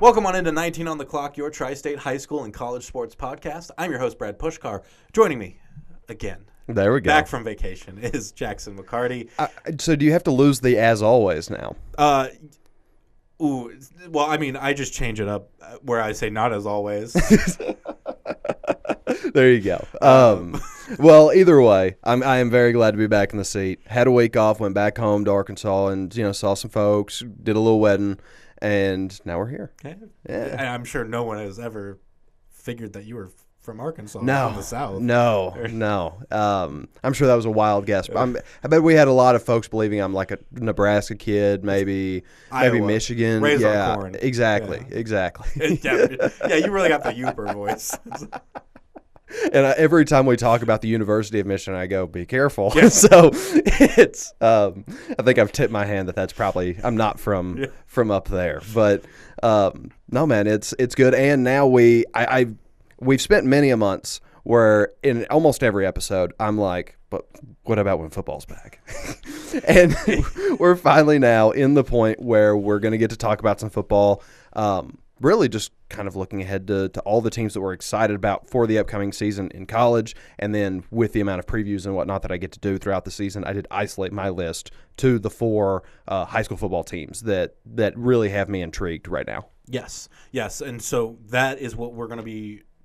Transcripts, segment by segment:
Welcome on into 19 on the Clock, your Tri-State high school and college sports podcast. I'm your host, Brad Pushkar. Joining me again, there we go, back from vacation, is Jackson McCarty. So do you have to lose the as always now? Well, I mean, I just change it up where I say not as always. There you go. Well, either way, I am very glad to be back in the seat. Had a week off, went back home to Arkansas, and saw some folks, did a little wedding, and now we're here. Okay. Yeah. I'm sure no one has ever figured that you were from Arkansas, no, from the South. No. I'm sure that was a wild guess. I bet we had a lot of folks believing I'm like a Nebraska kid, maybe Iowa, Michigan. Raised on corn. Exactly. Yeah, you really got the Uper voice. And every time we talk about the University of Michigan, I go, "Be careful." Yeah. So it's, I think I've tipped my hand that's probably I'm not from up there, but no, man, it's good. And now we've spent many a months where in almost every episode I'm like, "But what about when football's back?" And we're finally now in the point where we're going to get to talk about some football. Really just kind of looking ahead to all the teams that we're excited about for the upcoming season in college. And then with the amount of previews and whatnot that I get to do throughout the season, I did isolate my list to the 4 high school football teams that really have me intrigued right now. Yes. And so that is what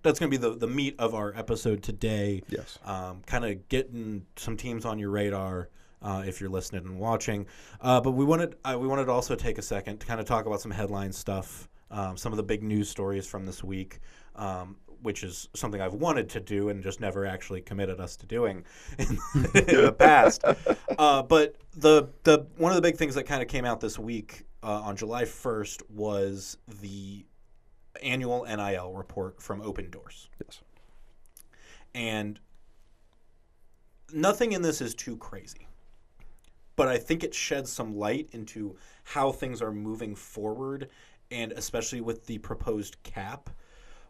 that's going to be the meat of our episode today. Yes. Kind of getting some teams on your radar if you're listening and watching. But we wanted to also take a second to kind of talk about some headline stuff. Some of the big news stories from this week, which is something I've wanted to do and just never actually committed us to doing in the past. But the one of the big things that kind of came out this week on July 1st was the annual NIL report from Open Doors. Yes. And nothing in this is too crazy, but I think it sheds some light into how things are moving forward. And especially with the proposed cap,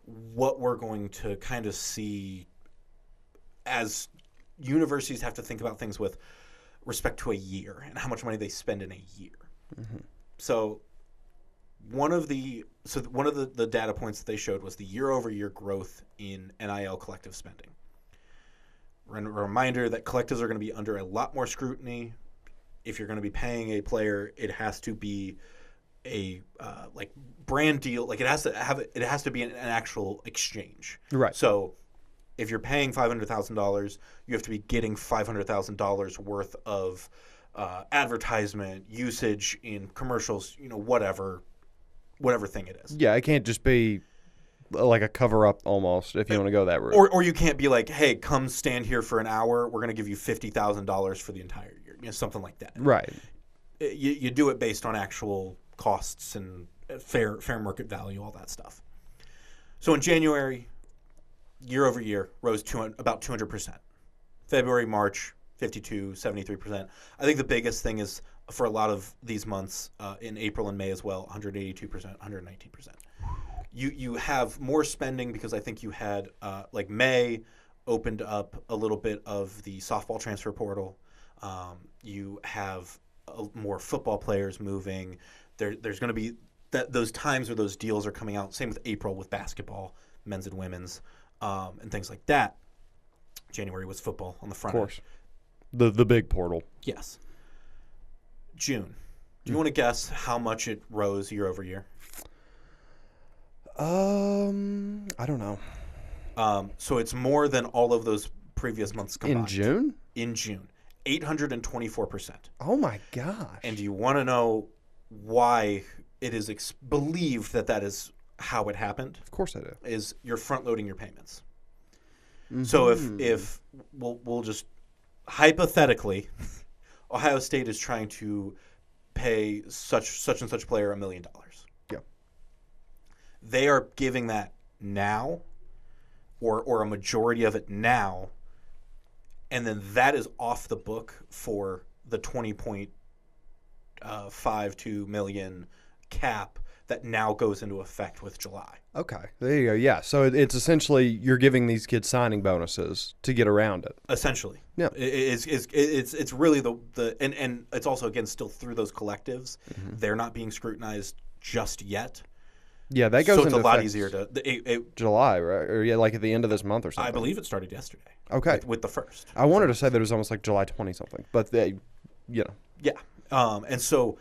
what we're going to kind of see as universities have to think about things with respect to a year and how much money they spend in a year. Mm-hmm. So one of the data points that they showed was the year-over-year growth in NIL collective spending. A reminder that collectives are going to be under a lot more scrutiny. If you're going to be paying a player, it has to be a brand deal, like it has to be an actual exchange. Right. So if you're paying $500,000, you have to be getting $500,000 worth of advertisement, usage in commercials, whatever thing it is. Yeah, it can't just be like a cover up almost if you want to go that route. Or you can't be like, hey, come stand here for an hour. We're going to give you $50,000 for the entire year. Something like that. Right. You do it based on actual costs and fair market value, all that stuff. So in January, year over year, rose about 200%. February, March, 52, 73%. I think the biggest thing is for a lot of these months, in April and May as well, 182%, 119%. You have more spending because I think you had, May opened up a little bit of the softball transfer portal. You have more football players moving. There's going to be those times where those deals are coming out. Same with April with basketball, men's and women's, and things like that. January was football on the front. Of course. The big portal. Yes. June. Do you want to guess how much it rose year over year? I don't know. So it's more than all of those previous months combined. In June? In June. 824%. Oh, my gosh. And do you want to know why it is believed that is how it happened? Of course I do. Is you're front-loading your payments. Mm-hmm. So if we'll just hypothetically, Ohio State is trying to pay such and such player $1 million. Yeah. They are giving that now, or a majority of it now, and then that is off the book for the 20.52 million cap that now goes into effect with July. Okay, there you go. Yeah, so it's essentially you're giving these kids signing bonuses to get around it. Essentially, yeah. It's really the and it's also again still through those collectives. Mm-hmm. They're not being scrutinized just yet. Yeah, that goes so it's into a lot effect easier to. July, right? Or yeah, like at the end of this month or something. I believe it started yesterday. Okay. With the first. I wanted to say that it was almost like July 20 something, but Yeah. And so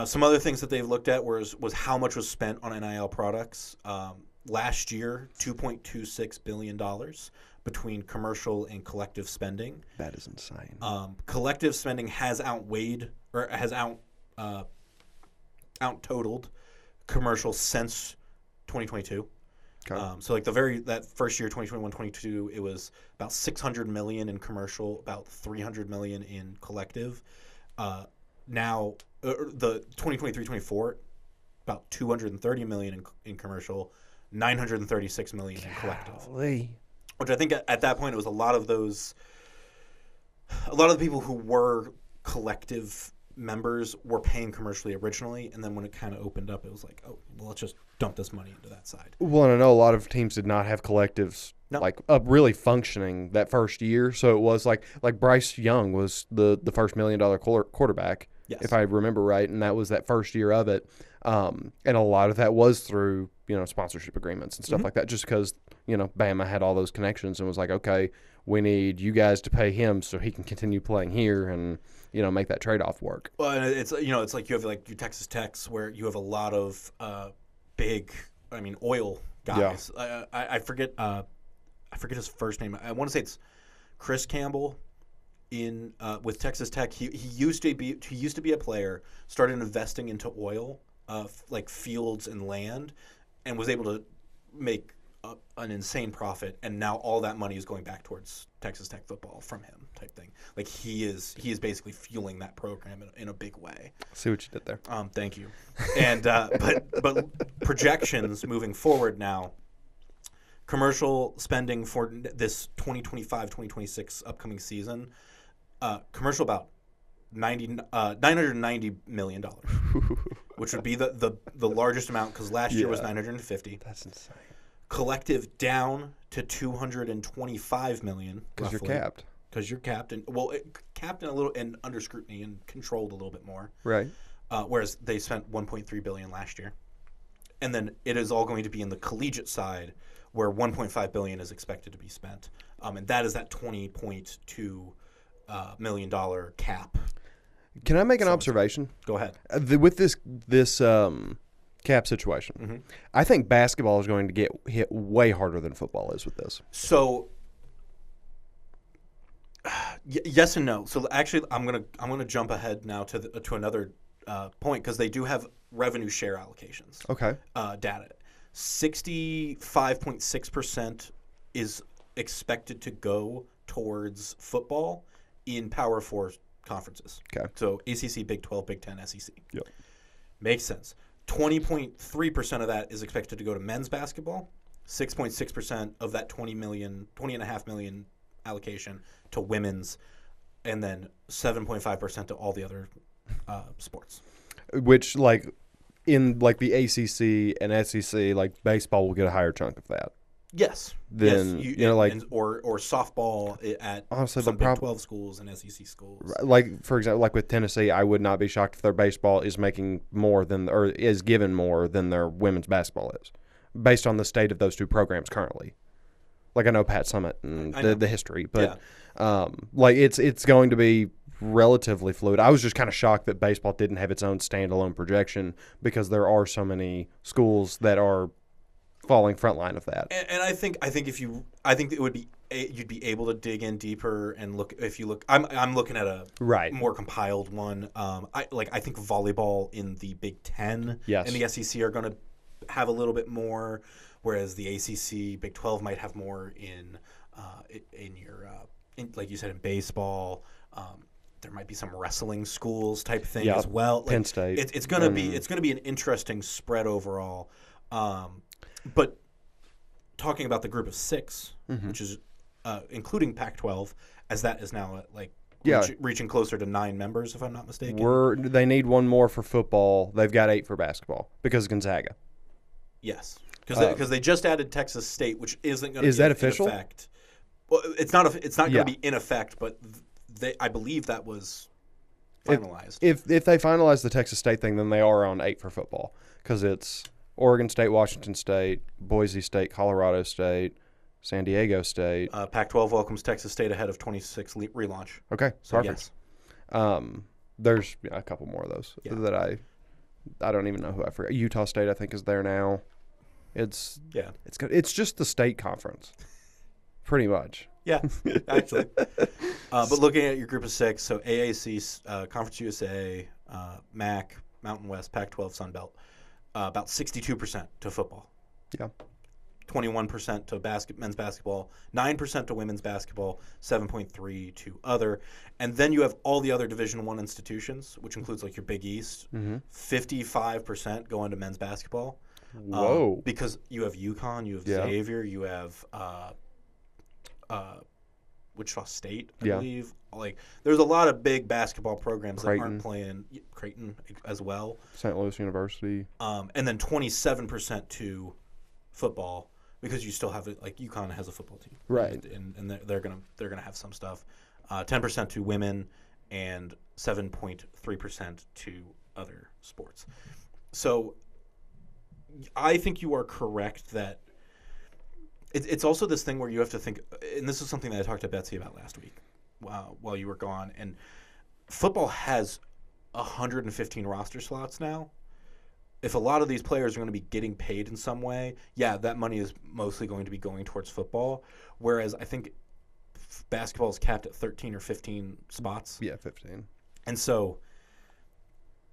some other things that they've looked at was how much was spent on NIL products. Last year, $2.26 billion between commercial and collective spending. That is insane. Collective spending has out-totaled commercial since 2022. Okay. So like that first year, 2021-22, it was about $600 million in commercial, about $300 million in collective. Now the 2023-24, about $230 million in commercial, $936 million in collective. Golly. Which I think at that point it was a lot of the people who were collective members were paying commercially originally, and then when it kind of opened up, it was like, oh, well, let's just dump this money into that side. Well, and I know a lot of teams did not have collectives like really functioning that first year, so it was like Bryce Young was the first $1 million quarterback, yes, if I remember right, and that was that first year of it, and a lot of that was through sponsorship agreements and stuff like that, just because Bama had all those connections and was like, okay, we need you guys to pay him so he can continue playing here and make that trade-off work. Well, and it's it's like you have like your Texas Techs where you have a lot of big, oil guys. Yeah. I forget his first name. I want to say it's Chris Campbell in with Texas Tech. He used to be a player, started investing into oil, like fields and land, and was able to make an insane profit, and now all that money is going back towards Texas Tech football from him, type thing. Like he is basically fueling that program in a big way. See what you did there. Thank you. And but projections moving forward now, commercial spending for this 2025-2026 upcoming season, commercial about $990 million, which would be the largest amount because last year was $950. That's insane. Collective down to $225 million because you're capped. Because you're capped capped in a little and under scrutiny and controlled a little bit more. Right. Whereas they spent $1.3 billion last year, and then it is all going to be in the collegiate side where $1.5 billion is expected to be spent, and that is that $20.2 million cap. Can I make an observation? Go ahead. With this cap situation, I think basketball is going to get hit way harder than football is with this. So, yes and no. So actually, I'm gonna jump ahead now to another point because they do have revenue share allocations. Okay. Data. 65.6% is expected to go towards football in Power 4 conferences. Okay. So ACC, Big 12, Big 10, SEC. Yep. Makes sense. 20.3% of that is expected to go to men's basketball. 6.6% of that $20.5 million allocation to women's, and then 7.5% to all the other sports. Which, in the ACC and SEC, baseball will get a higher chunk of that. Yes. Then or softball at honestly, some Big 12 schools and SEC schools. For example, with Tennessee, I would not be shocked if their baseball is making more than or is given more than their women's basketball is, based on the state of those two programs currently. I know Pat Summitt and the history, but it's going to be relatively fluid. I was just kind of shocked that baseball didn't have its own standalone projection because there are so many schools that are falling front line of that. And I think it would be you'd be able to dig in deeper and look. If you look, I'm looking at a more compiled one. I think volleyball in the Big Ten and the SEC are going to have a little bit more, whereas the ACC, Big 12 might have more in your like you said, in baseball. There might be some wrestling schools type thing as well. Penn State. It's going to be an interesting spread overall. But talking about the group of six, which is including Pac-12, as that is now reaching closer to 9 members, if I'm not mistaken. They need one more for football. They've got 8 for basketball because of Gonzaga. Yes, because they just added Texas State, which isn't going to be that official? In effect. Well, it's not going to be in effect, but I believe that was finalized. If they finalize the Texas State thing, then they are on 8 for football because it's Oregon State, Washington State, Boise State, Colorado State, San Diego State. Pac-12 welcomes Texas State ahead of 26 relaunch. Okay, So perfect. yes. There's a couple more of those that I don't even know who I forgot. Utah State, I think, is there now. It's good. It's just the state conference, pretty much. Yeah, actually. But looking at your group of 6, so AAC, Conference USA, MAC, Mountain West, Pac-12, Sun Belt, about 62% to football. Yeah. 21% to men's basketball, 9% to women's basketball, 7.3% to other, and then you have all the other Division I institutions, which includes like your Big East. 55% go into men's basketball. Whoa! Because you have UConn, you have Xavier, you have Wichita State, I believe. Like, there's a lot of big basketball programs that aren't playing. Creighton as well. St. Louis University. And then 27% to football. Because you still have it, like UConn has a football team, right? And they're gonna have some stuff. 10% to women, and 7.3% to other sports. So, I think you are correct that it's also this thing where you have to think, and this is something that I talked to Betsy about last week while you were gone. And football has 115 roster slots now. If a lot of these players are going to be getting paid in some way, that money is mostly going to be going towards football. Whereas I think basketball is capped at 13 or 15 spots. Yeah, 15. And so,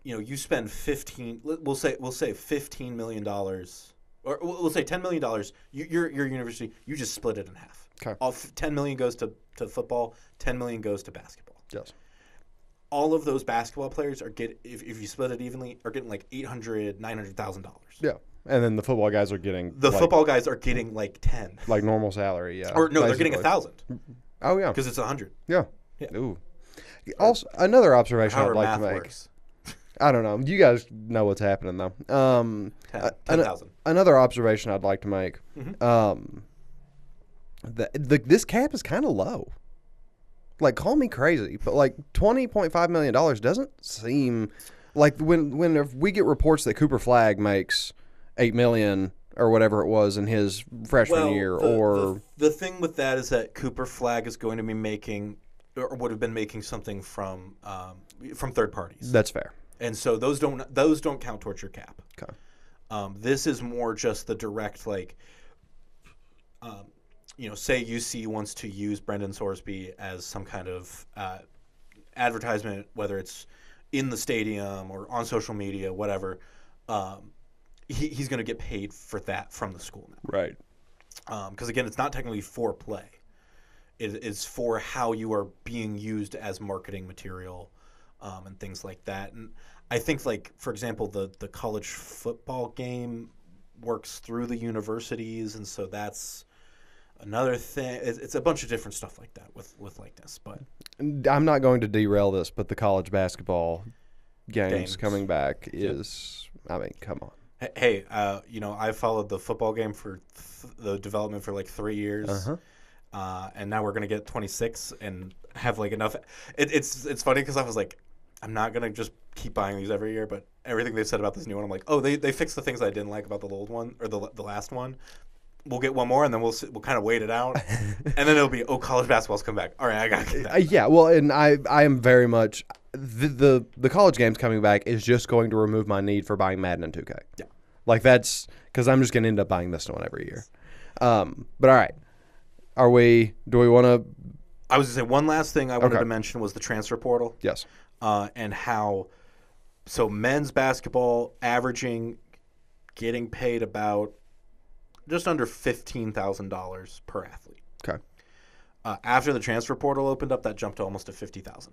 you spend 15. We'll say $15 million, or we'll say $10 million. Your university, you just split it in half. Okay. All $10 million goes to football. $10 million goes to basketball. Yes. All of those basketball players if you split it evenly, are getting like $800,000, $900,000. Yeah, and then the football guys are getting football guys are getting like 10, like normal salary. Yeah, or no, they're getting 1,000. Oh yeah, because it's 100. Yeah. Ooh. Also, another observation I'd like to make. Works. I don't know. You guys know what's happening though. 10,000. Another observation I'd like to make. Mm-hmm. This cap is kind of low. Like, call me crazy, but like $20.5 million doesn't seem like when we get reports that Cooper Flagg makes $8 million or whatever it was in his freshman year. The thing with that is that Cooper Flagg is going to be making, or would have been making, something from third parties. That's fair. And so those don't count towards your cap. Okay. This is more just the direct, like, say UC wants to use Brendan Sorsby as some kind of advertisement, whether it's in the stadium or on social media, whatever. He's going to get paid for that from the school now. Right. Because, again, it's not technically for play. It is for how you are being used as marketing material and things like that. And I think, like, for example, the college football game works through the universities, and so that's another thing. It's a bunch of different stuff like that with likeness. But I'm not going to derail this, but the college basketball games coming back is, I mean, come on. Hey, I followed the football game for the development for like 3 years. Uh-huh. And now we're going to get 26 and have like enough. It's funny because I was like, I'm not going to just keep buying these every year, but everything they've said about this new one, I'm like, oh, they fixed the things I didn't like about the old one or the last one. We'll get one more, and then we'll kind of wait it out, and then it'll be, college basketball's come back. All right, I got to get that. Yeah, well, and I am very much the college games coming back is just going to remove my need for buying Madden and 2K. Yeah, like that's because I'm just going to end up buying this one every year. But all right, do we want to? I was going to say one last thing I wanted to mention was the transfer portal. Yes, and how men's basketball getting paid about just under $15,000 per athlete. Okay. After the transfer portal opened up, that jumped to almost to $50,000,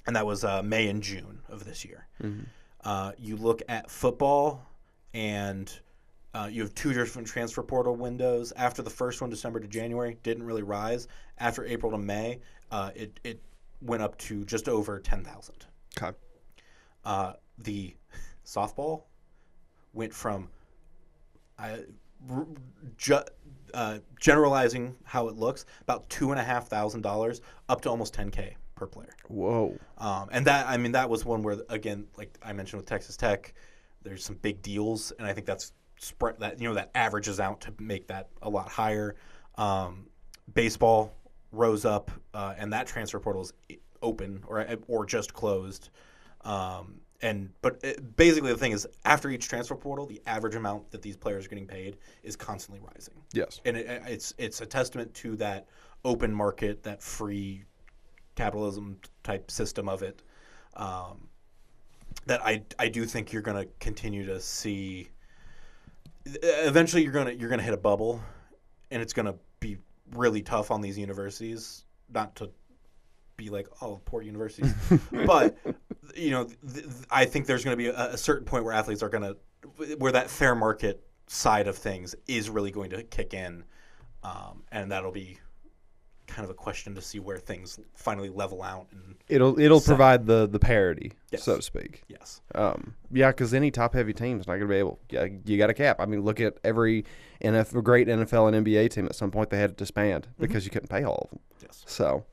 and that was May and June of this year. Mm-hmm. You look at football, and you have two different transfer portal windows. After the first one, December to January, didn't really rise. After April to May, it went up to just over $10,000. Okay. The softball went from generalizing how it looks, about $2,500 up to almost $10K per player. Whoa. And that was one where, again, like I mentioned with Texas Tech, There's some big deals, and I think that's spread that that averages out to make that a lot higher. Baseball rose up, and that transfer portal is open or just closed. Basically the thing is, after each transfer portal, the average amount that these players are getting paid is constantly rising. Yes, and it's a testament to that open market, that free capitalism type system of it. That I do think you're going to continue to see. Eventually, you're gonna hit a bubble, and it's going to be really tough on these universities. Not to be like, oh, poor universities, but I think there's going to be a certain point where athletes are where that fair market side of things is really going to kick in, and that'll be kind of a question to see where things finally level out, and it'll provide the parity, yes, so to speak. Yes. Because any top heavy team is not going to be able. Yeah, you got a cap. I mean, look at every great NFL and NBA team. At some point, they had to disband because you couldn't pay all of them. Yes. So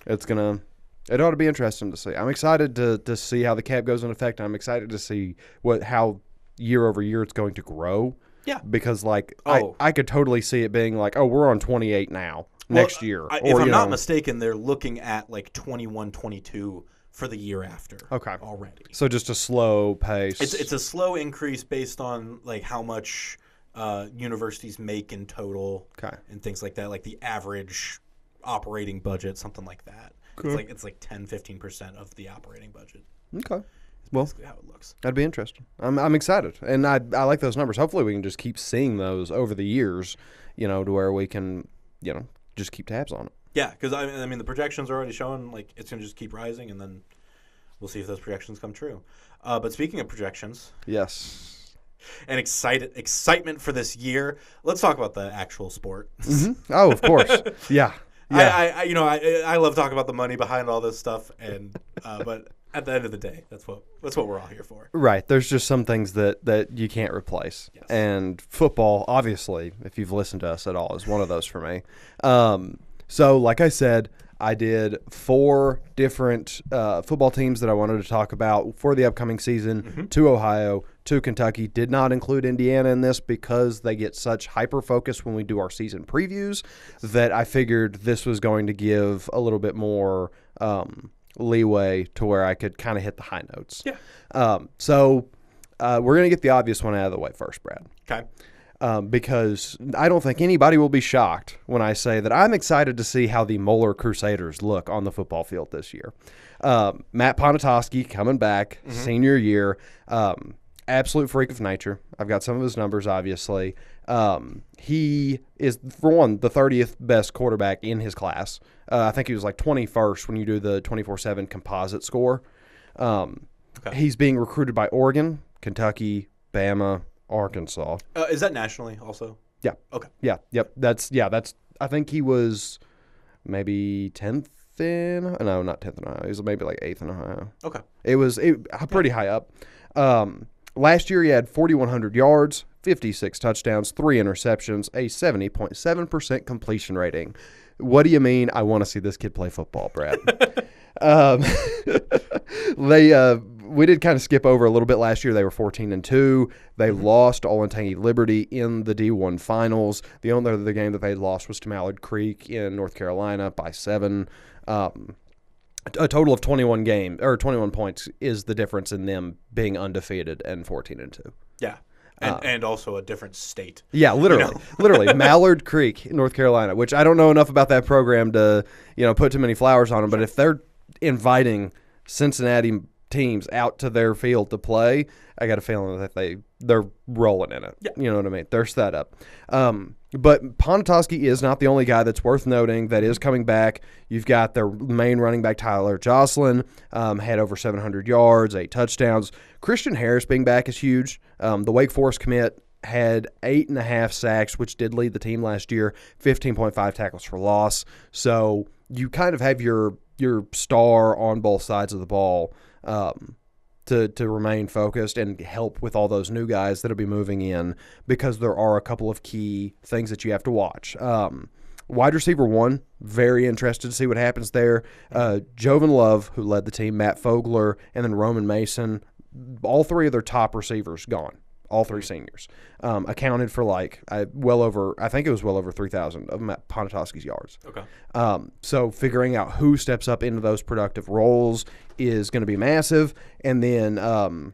it ought to be interesting to see. I'm excited to see how the cap goes into effect. I'm excited to see how year over year it's going to grow. Yeah. Because I could totally see it being like, oh, we're on 28 now. Next year. If I'm not mistaken, they're looking at like 21, 22 for the year after. Okay. Already. So just a slow pace. It's a slow increase based on like how much universities make in total, okay, and things like that, like the average operating budget, something like that. Cool. It's like 10-15% of the operating budget. Okay. Well, basically how it looks. That'd be interesting. I'm excited, and I like those numbers. Hopefully, we can just keep seeing those over the years, to where we can, just keep tabs on it. Yeah, because I mean the projections are already showing like it's going to just keep rising, and then we'll see if those projections come true. But speaking of projections, yes, and excitement for this year, let's talk about the actual sport. Mm-hmm. Oh, of course, yeah. I love talking about the money behind all this stuff, and but at the end of the day, that's what we're all here for. Right. There's just some things that you can't replace. Yes. And football, obviously, if you've listened to us at all, is one of those for me. So, like I said, I did 4 different football teams that I wanted to talk about for the upcoming season. Mm-hmm. 2 Ohio, 2 Kentucky. Did not include Indiana in this because they get such hyper-focus when we do our season previews that I figured this was going to give a little bit more leeway to where I could kind of hit the high notes. Yeah. So we're going to get the obvious one out of the way first, Brad. Okay. Because I don't think anybody will be shocked when I say that I'm excited to see how the Moeller Crusaders look on the football field this year. Matt Ponatoski coming back, senior year, absolute freak of nature. I've got some of his numbers, obviously. He is, for one, the 30th best quarterback in his class. I think he was like 21st when you do the 24/7 composite score. Okay. He's being recruited by Oregon, Kentucky, Bama, Arkansas. Is that nationally also? Yeah. Okay. Yeah. Yep. That's. I think he was maybe 10th in. No, not 10th in Ohio. He was maybe like 8th in Ohio. Okay. It was pretty high up. Last year he had 4,100 yards, 56 touchdowns, 3 interceptions, a 70.7% completion rating. What do you mean? I want to see this kid play football, Brad. We did kind of skip over a little bit last year. They were 14-2. They lost Olentangy Liberty in the D1 finals. The only other game that they lost was to Mallard Creek in North Carolina by 7. A total of 21 points is the difference in them being undefeated and 14-2. Yeah. And also a different state. Yeah, literally. Literally. Mallard Creek, North Carolina, which I don't know enough about that program to, put too many flowers on them. But if they're inviting Cincinnati teams out to their field to play, I got a feeling that they're rolling in it. Yeah. You know what I mean? They're set up. But Ponatoski is not the only guy that's worth noting that is coming back. You've got their main running back, Tyler Jocelyn, had over 700 yards, 8 touchdowns. Christian Harris being back is huge. The Wake Forest commit had 8.5 sacks, which did lead the team last year, 15.5 tackles for loss. So you kind of have your star on both sides of the ball to remain focused and help with all those new guys that'll be moving in, because there are a couple of key things that you have to watch. Wide receiver 1, very interested to see what happens there. Jovan Love, who led the team, Matt Fogler, and then Roman Mason, all three of their top receivers gone. All three seniors accounted for I think it was well over 3,000 of Ponatoski's yards. Okay. So figuring out who steps up into those productive roles is going to be massive. And then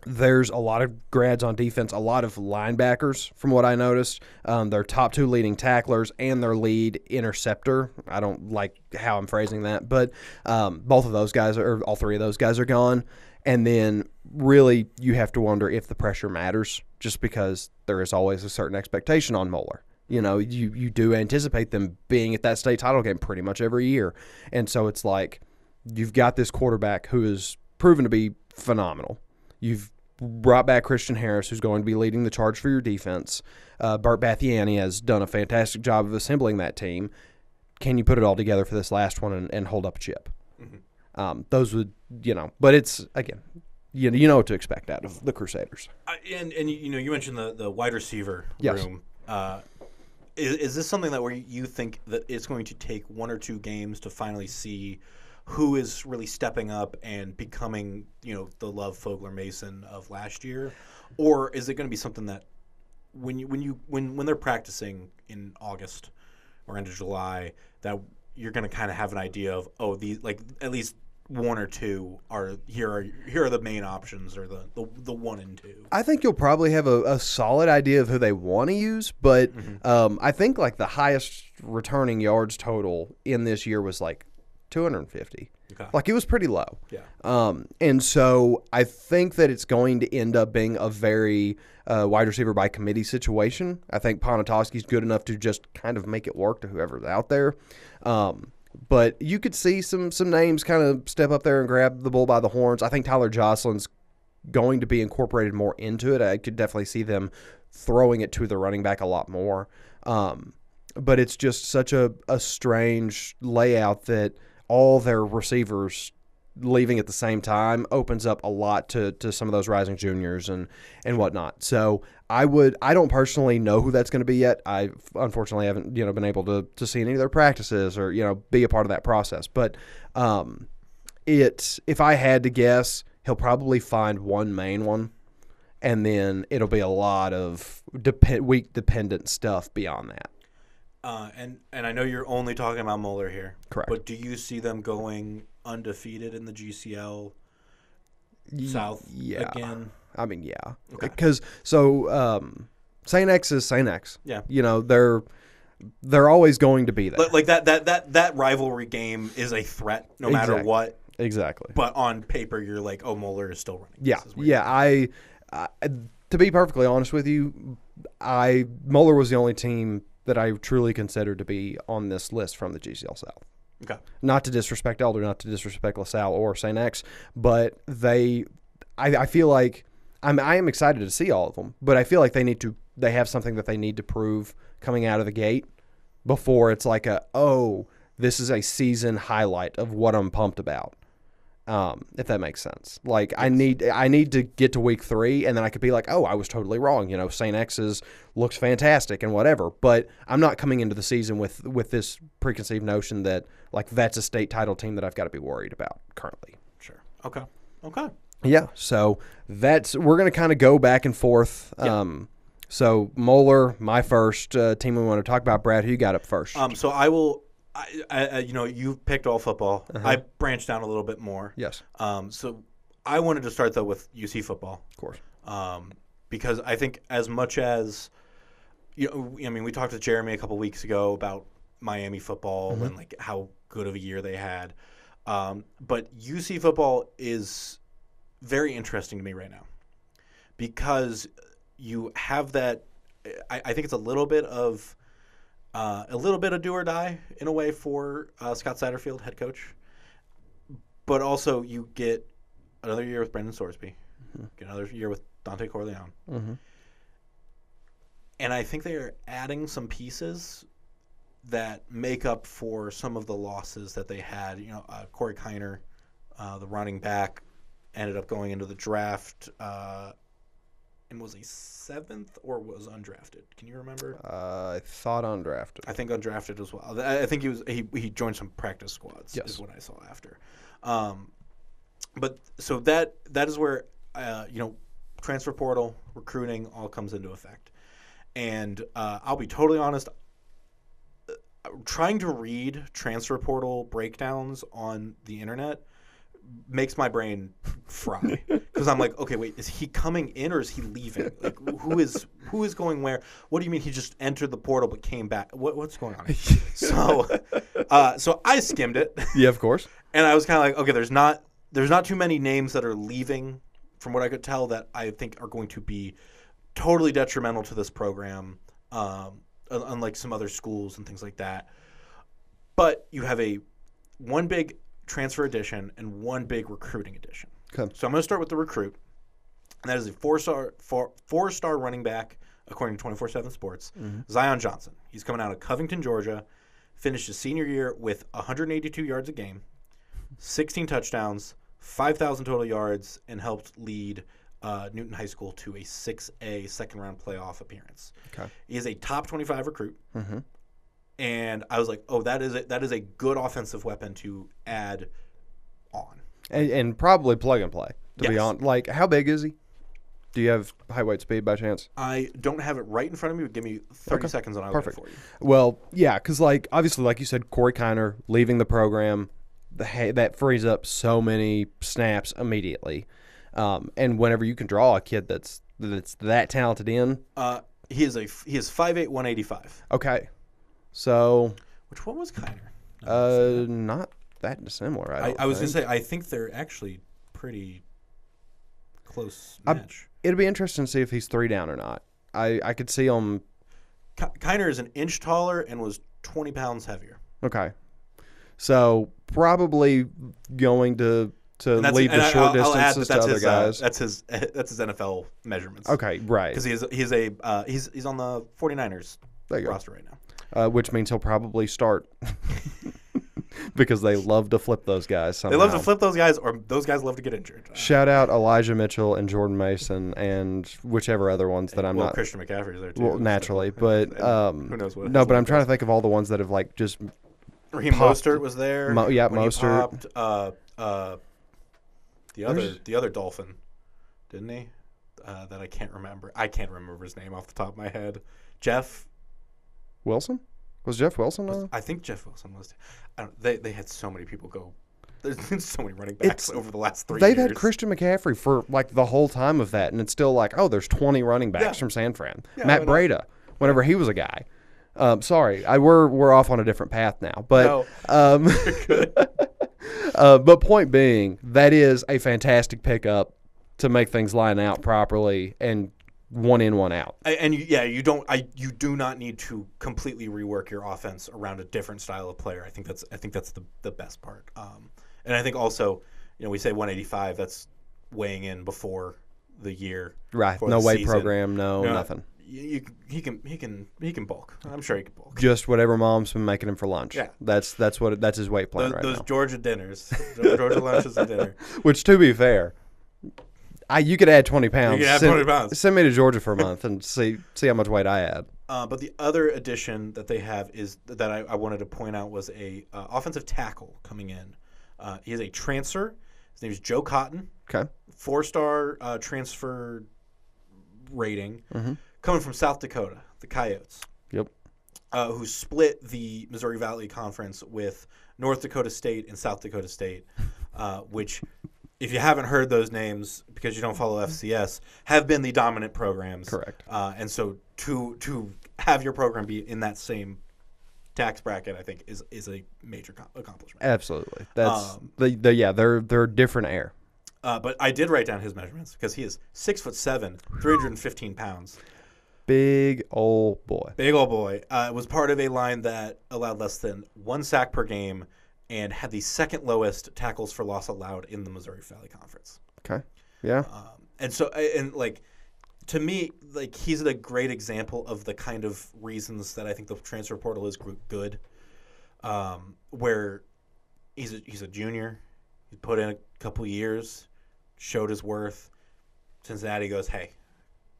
there's a lot of grads on defense, a lot of linebackers from what I noticed. Their top 2 leading tacklers and their lead interceptor. I don't like how I'm phrasing that, but both of those guys, or all three of those guys, are gone. And then really you have to wonder if the pressure matters, just because there is always a certain expectation on Moeller. You know, you do anticipate them being at that state title game pretty much every year. And so it's like you've got this quarterback who is proven to be phenomenal. You've brought back Christian Harris, who's going to be leading the charge for your defense. Bart Bathiani has done a fantastic job of assembling that team. Can you put it all together for this last one and hold up a chip? Mm-hmm. Those would, but it's, again, you know what to expect out of the Crusaders. And you mentioned the wide receiver yes. room. Is this something that where you think that it's going to take 1 or 2 games to finally see who is really stepping up and becoming, the Love Fogler Mason of last year, or is it going to be something that when they're practicing in August or into July, that you're going to kind of have an idea of these, like, at least 1 or 2 are the main options, or the 1 and 2. I think you'll probably have a solid idea of who they want to use, but I think like the highest returning yards total in this year was like 250. Okay. Like, it was pretty low. Yeah. And so I think that it's going to end up being a very wide receiver by committee situation. I think Ponatoski's good enough to just kind of make it work to whoever's out there. But you could see some names kind of step up there and grab the bull by the horns. I think Tyler Jocelyn's going to be incorporated more into it. I could definitely see them throwing it to the running back a lot more. But it's just such a strange layout that all their receivers leaving at the same time opens up a lot to some of those rising juniors and whatnot. So I don't personally know who that's going to be yet. I unfortunately haven't been able to see any of their practices or be a part of that process. But if I had to guess, he'll probably find one main one, and then it'll be a lot of week dependent stuff beyond that. And I know you're only talking about Moeller here. Correct. But do you see them going undefeated in the GCL South again? I mean, yeah. Okay. Because St. X is St. X. Yeah. They're always going to be there. Like that rivalry game is a threat no matter what. Exactly. But on paper, you're like, Moeller is still running. Yeah. Yeah. I to be perfectly honest with you, Moeller was the only team that I truly considered to be on this list from the GCL South. Okay. Not to disrespect Elder, not to disrespect LaSalle or St. X, but I feel like I am excited to see all of them, but I feel like they have something that they need to prove coming out of the gate before it's like this is a season highlight of what I'm pumped about. If that makes sense. Like, yes. I need to get to week 3, and then I could be like, I was totally wrong. St. X's looks fantastic and whatever. But I'm not coming into the season with this preconceived notion that, like, that's a state title team that I've got to be worried about currently. Sure. Okay. Yeah. So we're going to kind of go back and forth. Yeah. So Moeller, my first team we want to talk about. Brad, who you got up first? So I will. You picked all football. Uh-huh. I branched down a little bit more. Yes. So I wanted to start, though, with UC football. Of course. Because I think as much as, we talked to Jeremy a couple weeks ago about Miami football and, like, how good of a year they had. But UC football is very interesting to me right now because you have that I think it's a little bit of do or die in a way for Scott Satterfield, head coach. But also you get another year with Brendan Sorsby, get another year with Dante Corleone. Mm-hmm. And I think they are adding some pieces that make up for some of the losses that they had. Corey Kiner, the running back, ended up going into the draft and was he 7th or was undrafted? Can you remember? I thought undrafted. I think undrafted as well. I think he joined some practice squads. Yes. Is what I saw after. But so that is where transfer portal, recruiting all comes into effect. And I'll be totally honest, trying to read transfer portal breakdowns on the internet makes my brain fry. Because I'm like, okay, wait, is he coming in or is he leaving? Like, who is going where? What do you mean he just entered the portal but came back? What's going on? So I skimmed it. Yeah, of course. And I was kind of like, okay, there's not too many names that are leaving, from what I could tell, that I think are going to be totally detrimental to this program, unlike some other schools and things like that. But you have one big transfer edition and one big recruiting edition. Okay. So I'm going to start with the recruit, and that is a four-star running back, according to 24/7 Sports, Zion Johnson. He's coming out of Covington, Georgia, finished his senior year with 182 yards a game, 16 touchdowns, 5,000 total yards, and helped lead Newton High School to a 6A second-round playoff appearance. Okay. He is a top 25 recruit. Mm-hmm. And I was like, oh, that is a good offensive weapon to add on. And probably plug and play, to be honest. Like, how big is he? Do you have height, weight, speed by chance? I don't have it right in front of me, but give me 30 seconds and I'll get it for you. Well, yeah, because, obviously, like you said, Corey Kiner leaving the program, that frees up so many snaps immediately. And whenever you can draw a kid that's that talented in. He is 5'8", 185. Okay. So, which one was Kiner? Not that dissimilar. I was going to say, I think they're actually pretty close match. It'll be interesting to see if he's 3 down or not. I could see him. Kiner is an inch taller and was 20 pounds heavier. Okay. So probably going to lead the short distances to other guys. That's his NFL measurements. Okay, right. Because he's on the 49ers roster right now. Which means he'll probably start because they love to flip those guys somehow. They love to flip those guys, or those guys love to get injured. Shout out Elijah Mitchell and Jordan Mason and whichever other ones that I'm not. Christian McCaffrey's there too. Well, naturally, but who knows what? No, but I'm trying to think of all the ones that have just. Raheem Mostert was there. Mostert. The other Dolphin, didn't he? That I can't remember. I can't remember his name off the top of my head. Jeff Wilson? Was Jeff Wilson on? I think Jeff Wilson was. They had so many people go. There's been so many running backs over the last 3 years. They've had Christian McCaffrey for the whole time of that, and it's still there's 20 running backs from San Fran. Yeah, Matt Breida, whenever he was a guy. Sorry, we're off on a different path now, but but point being, that is a fantastic pickup to make things line out properly and one in, one out. And you do not need to completely rework your offense around a different style of player. I think that's the best part. And I think also, we say 185. That's weighing in before the year. Right. No weight program. No nothing. He can bulk. I'm sure he can bulk. Just whatever mom's been making him for lunch. Yeah. That's his weight plan right now. Those Georgia dinners, Georgia lunches and dinner. Which, to be fair, you could add 20 pounds. You could add 20 pounds. Send me to Georgia for a month and see how much weight I add. But the other addition that they have is that I wanted to point out was a offensive tackle coming in. He is a transfer. His name is Joe Cotton. Okay. 4-star transfer rating. Mm-hmm. Coming from South Dakota, the Coyotes. Yep. Who split the Missouri Valley Conference with North Dakota State and South Dakota State, which, if you haven't heard those names because you don't follow FCS, have been the dominant programs. Correct. And so to have your program be in that same tax bracket, I think, is a major accomplishment. Absolutely. That's they're different air. But I did write down his measurements because he is 6'7", 315 pounds. Big old boy. Was part of a line that allowed less than 1 sack per game and had the second lowest tackles for loss allowed in the Missouri Valley Conference. Okay. Yeah. To me, he's a great example of the kind of reasons that I think the transfer portal is good. Where he's a junior, he put in a couple years, showed his worth. Cincinnati goes, hey,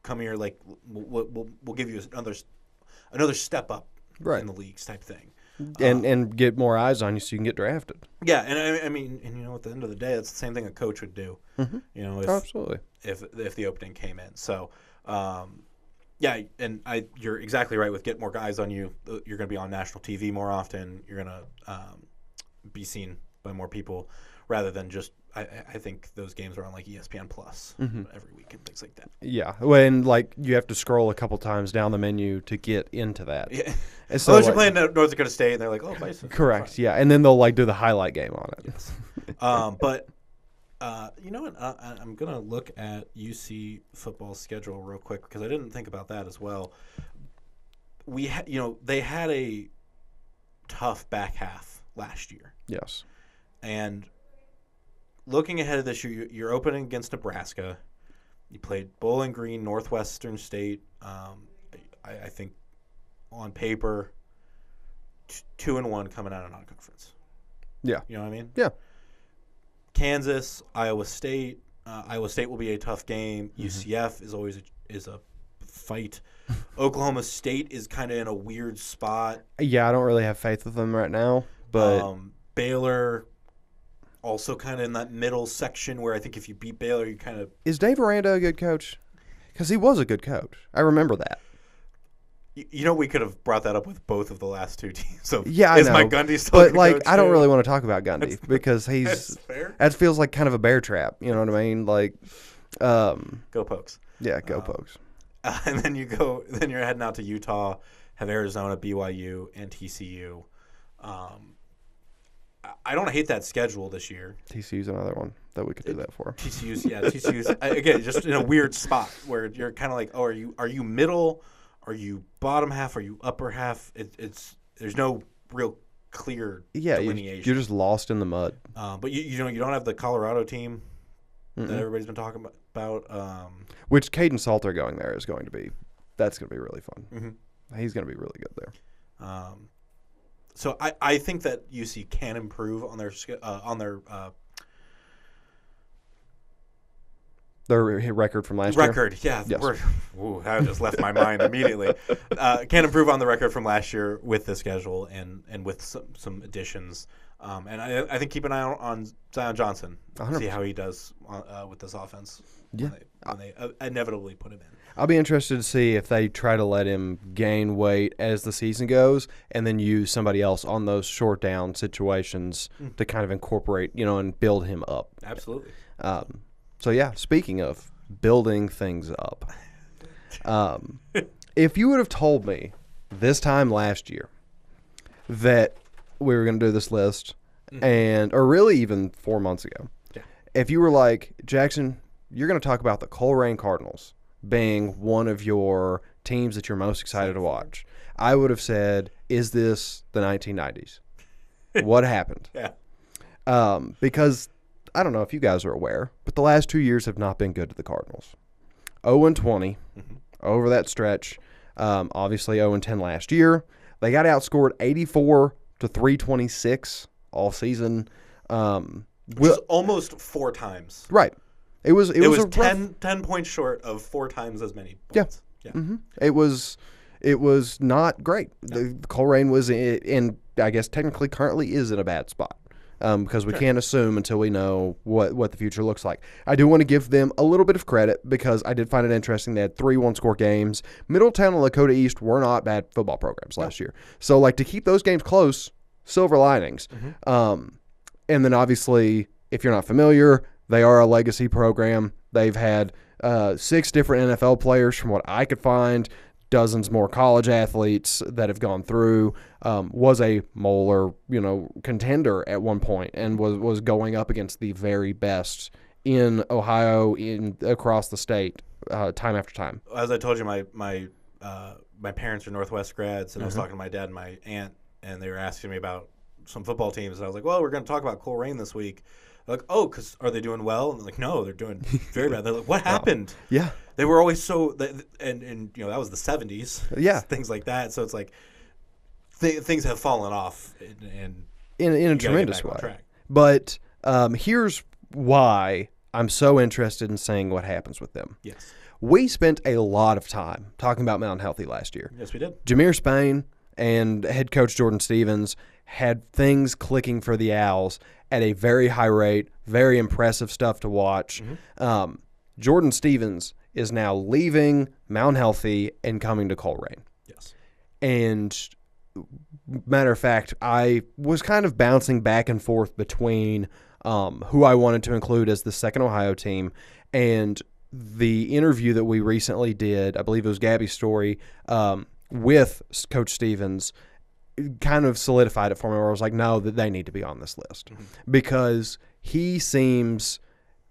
come here, we'll give you another step up in the leagues type thing. And get more eyes on you so you can get drafted. Yeah, and I mean, and at the end of the day, it's the same thing a coach would do. Mm-hmm. If Absolutely. if the opening came in. So, yeah, and you're exactly right with get more guys on you. You're going to be on national TV more often. You're going to be seen by more people rather than just. I think those games are on like ESPN Plus every week and things like that. Yeah, when like you have to scroll a couple times down the menu to get into that. Yeah. And so Unless you're playing North Dakota State, and they're like, "Oh, Bison." Correct. Yeah, and then they'll like do the highlight game on it. Yes. But you know what? I'm gonna look at UC football schedule real quick because I didn't think about that as well. They had a tough back half last year. Yes. And looking ahead of this year, you're opening against Nebraska. You played Bowling Green, Northwestern State. I think on paper, 2-1 coming out of non-conference. Yeah. You know what I mean? Yeah. Kansas, Iowa State. Iowa State will be a tough game. UCF is always a fight. Oklahoma State is kind of in a weird spot. Yeah, I don't really have faith with them right now, but Baylor also kind of in that middle section where I think if you beat Baylor, you kind of... Is Dave Aranda a good coach? Because he was a good coach. I remember that. We could have brought that up with both of the last two teams. So yeah, I know. Mike Gundy still a good coach I don't too? really want to talk about Gundy because That's fair. that feels like kind of a bear trap. You know what I mean? Like, go Pokes. Yeah, go Pokes. And then you're heading out to Utah, have Arizona, BYU, and TCU. I don't hate that schedule this year. TCU's another one that we could do that for. TCU's again just in a weird spot where you're kind of like, oh, are you middle? Are you bottom half? Are you upper half? There's no real clear delineation. You're just lost in the mud. But you don't have the Colorado team that everybody's been talking about. Which Caden Salter going there is going to be. That's going to be really fun. Mm-hmm. He's going to be really good there. So I think that UC can improve on their record from last year? Yeah. Yes. That just left my mind immediately. Can improve on the record from last year with the schedule and with some additions. And I think keep an eye on Zion Johnson. 100%. See how he does with this offense when they inevitably put him in. I'll be interested to see if they try to let him gain weight as the season goes and then use somebody else on those short down situations to kind of incorporate, and build him up. Absolutely. So, yeah, speaking of building things up, if you would have told me this time last year that we were going to do this list, or really even 4 months ago, if you were like, Jackson, you're going to talk about the Colerain Cardinals being one of your teams that you're most excited to watch, I would have said, is this the 1990s? What happened? Yeah. Because I don't know if you guys are aware, but the last 2 years have not been good to the Cardinals. 0-20 over that stretch. Obviously 0-10 last year. They got outscored 84-326 all season. Which is almost 4 times. Right. It was 10 points short of 4 times as many points. Yeah. Mm-hmm. It was not great. No. The Colerain was in, I guess technically currently is in a bad spot. Because we can't assume until we know what the future looks like. I do want to give them a little bit of credit because I did find it interesting. They had 3 one-score games. Middletown and Lakota East were not bad football programs last year. So, to keep those games close, silver linings. And then, obviously, if you're not familiar, they are a legacy program. They've had 6 different NFL players from what I could find, dozens more college athletes that have gone through, was a Moeller, contender at one point and was going up against the very best in Ohio, across the state, time after time. As I told you, my parents are Northwest grads, and I was talking to my dad and my aunt, and they were asking me about some football teams, and I was like, well, we're going to talk about Colerain this week. They're like, oh, because are they doing well? And I'm like, no, they're doing very bad. They're like, what happened? Yeah. They were always so, and that was the 70s. Yeah. Things like that. So it's like things have fallen off in a tremendous way. But here's why I'm so interested in seeing what happens with them. Yes. We spent a lot of time talking about Mountain Healthy last year. Yes, we did. Jameer Spain and head coach Jordan Stevens had things clicking for the Owls at a very high rate, very impressive stuff to watch. Jordan Stevens is now leaving Mount Healthy and coming to Coleraine. Yes. And matter of fact, I was kind of bouncing back and forth between who I wanted to include as the second Ohio team, and the interview that we recently did, I believe it was Gabby's story, with Coach Stevens, kind of solidified it for me, where I was like, no, that they need to be on this list. Because he seems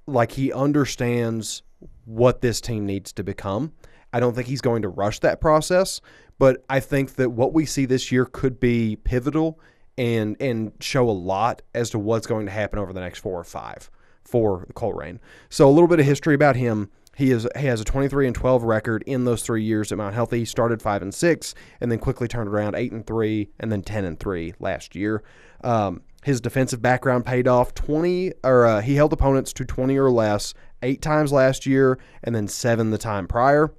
like he understands what this team needs to become. I don't think he's going to rush that process, but I think that what we see this year could be pivotal and show a lot as to what's going to happen over the next 4 or 5 for Coleraine. So a little bit of history about him. He has a 23-12 record in those 3 years at Mount Healthy. He started 5-6 and then quickly turned around 8-3 and then 10-3 last year. His defensive background paid off. He held opponents to 20 or less 8 times last year and then 7 the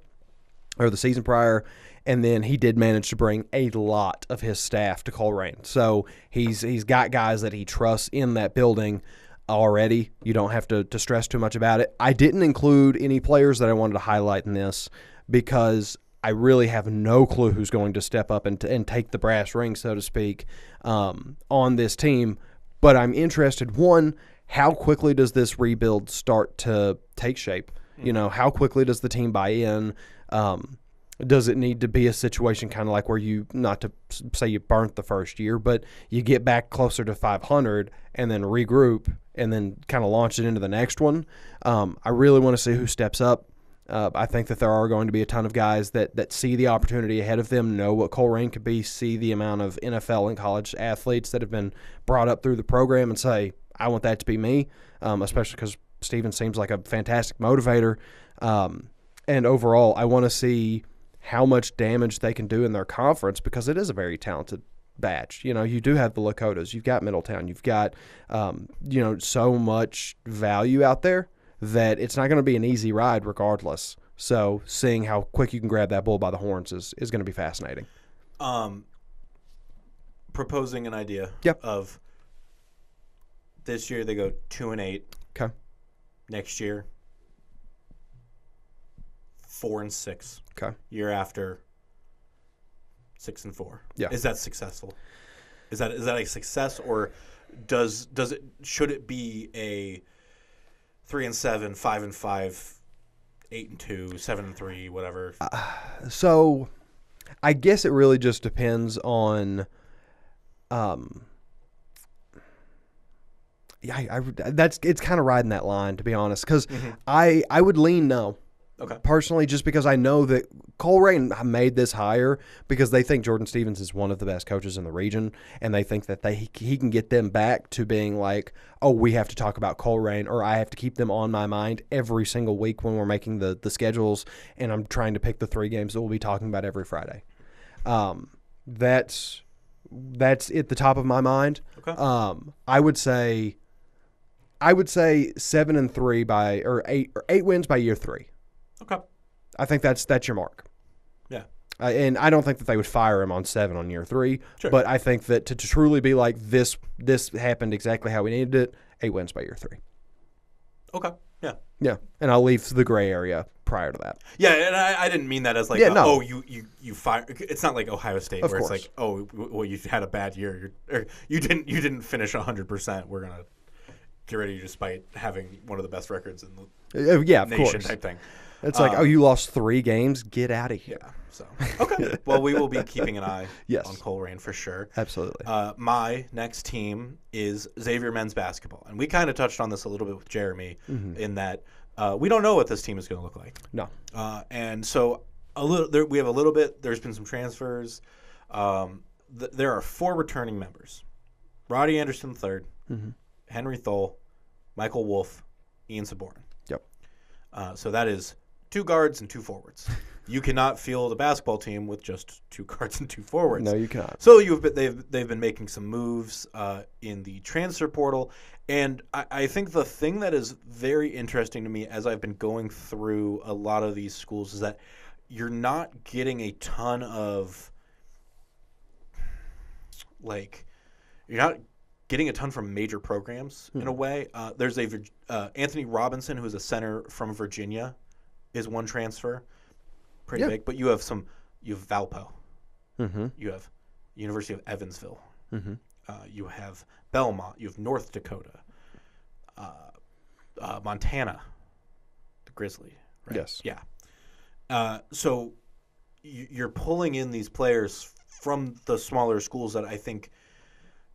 season prior. And then he did manage to bring a lot of his staff to Coleraine. So he's got guys that he trusts in that building already. You don't have to stress too much about it. I didn't include any players that I wanted to highlight in this because I really have no clue who's going to step up and take the brass ring, so to speak, on this team. But I'm interested, one, how quickly does this rebuild start to take shape? You know, how quickly does the team buy in? Does it need to be a situation kind of like where you, not to say you burnt the first year, but you get back closer to 500 and then regroup and then kind of launch it into the next one? I really want to see who steps up. I think that there are going to be a ton of guys that see the opportunity ahead of them, know what Coleraine could be, see the amount of NFL and college athletes that have been brought up through the program and say, I want that to be me, especially because Steven seems like a fantastic motivator. And overall, I want to see how much damage they can do in their conference because it is a very talented batch. You know, you do have the Lakotas, you've got Middletown, you've got, so much value out there that it's not going to be an easy ride regardless. So seeing how quick you can grab that bull by the horns is going to be fascinating. Proposing an idea of this year they go 2-8. Okay. Next year, 4-6. Okay. Year after, 6-4. Yeah. Is that successful? Is that a success, or should it be a 3-7, 5-5, 8-2, 7-3, whatever? So, I guess it really just depends on. It's kind of riding that line, to be honest, because I would lean no. Okay. Personally, just because I know that Coleraine made this hire because they think Jordan Stevens is one of the best coaches in the region, and they think that he can get them back to being like, oh, we have to talk about Coleraine, or I have to keep them on my mind every single week when we're making the schedules, and I'm trying to pick the 3 games that we'll be talking about every Friday. That's at the top of my mind. Okay. I would say 7-3 or 8 wins by year 3. Okay. I think that's your mark. Yeah. And I don't think that they would fire him on 7 on year 3. Sure. But I think that to truly be like this happened exactly how we needed it, 8 wins by year 3. Okay. Yeah. Yeah. And I'll leave the gray area prior to that. Yeah, and I didn't mean that as like, no. you fire. It's not like Ohio State where it's like, oh, well, you had a bad year. Or you didn't finish 100%. We're gonna get rid of you despite having one of the best records in the nation type thing. It's like, you lost 3 games. Get out of here. Yeah. So okay. Well, we will be keeping an eye on Coleraine for sure. Absolutely. My next team is Xavier men's basketball, and we kind of touched on this a little bit with Jeremy in that we don't know what this team is going to look like. No. And so we have a little bit. There's been some transfers. There are 4 returning members: Roddy Anderson III, Henry Thole, Michael Wolf, Ian Saborin. Yep. So that is 2 guards and 2 forwards. You cannot field a basketball team with just 2 guards and 2 forwards. No, you cannot. So they've been making some moves in the transfer portal, and I think the thing that is very interesting to me as I've been going through a lot of these schools is that you're not getting a ton of you're not getting a ton from major programs in a way. There's Anthony Robinson, who's a center from Virginia, is one transfer, pretty big. But you have Valpo, you have University of Evansville, you have Belmont, you have North Dakota, Montana, the Grizzly. Right? Yes. Yeah. So you're pulling in these players from the smaller schools that I think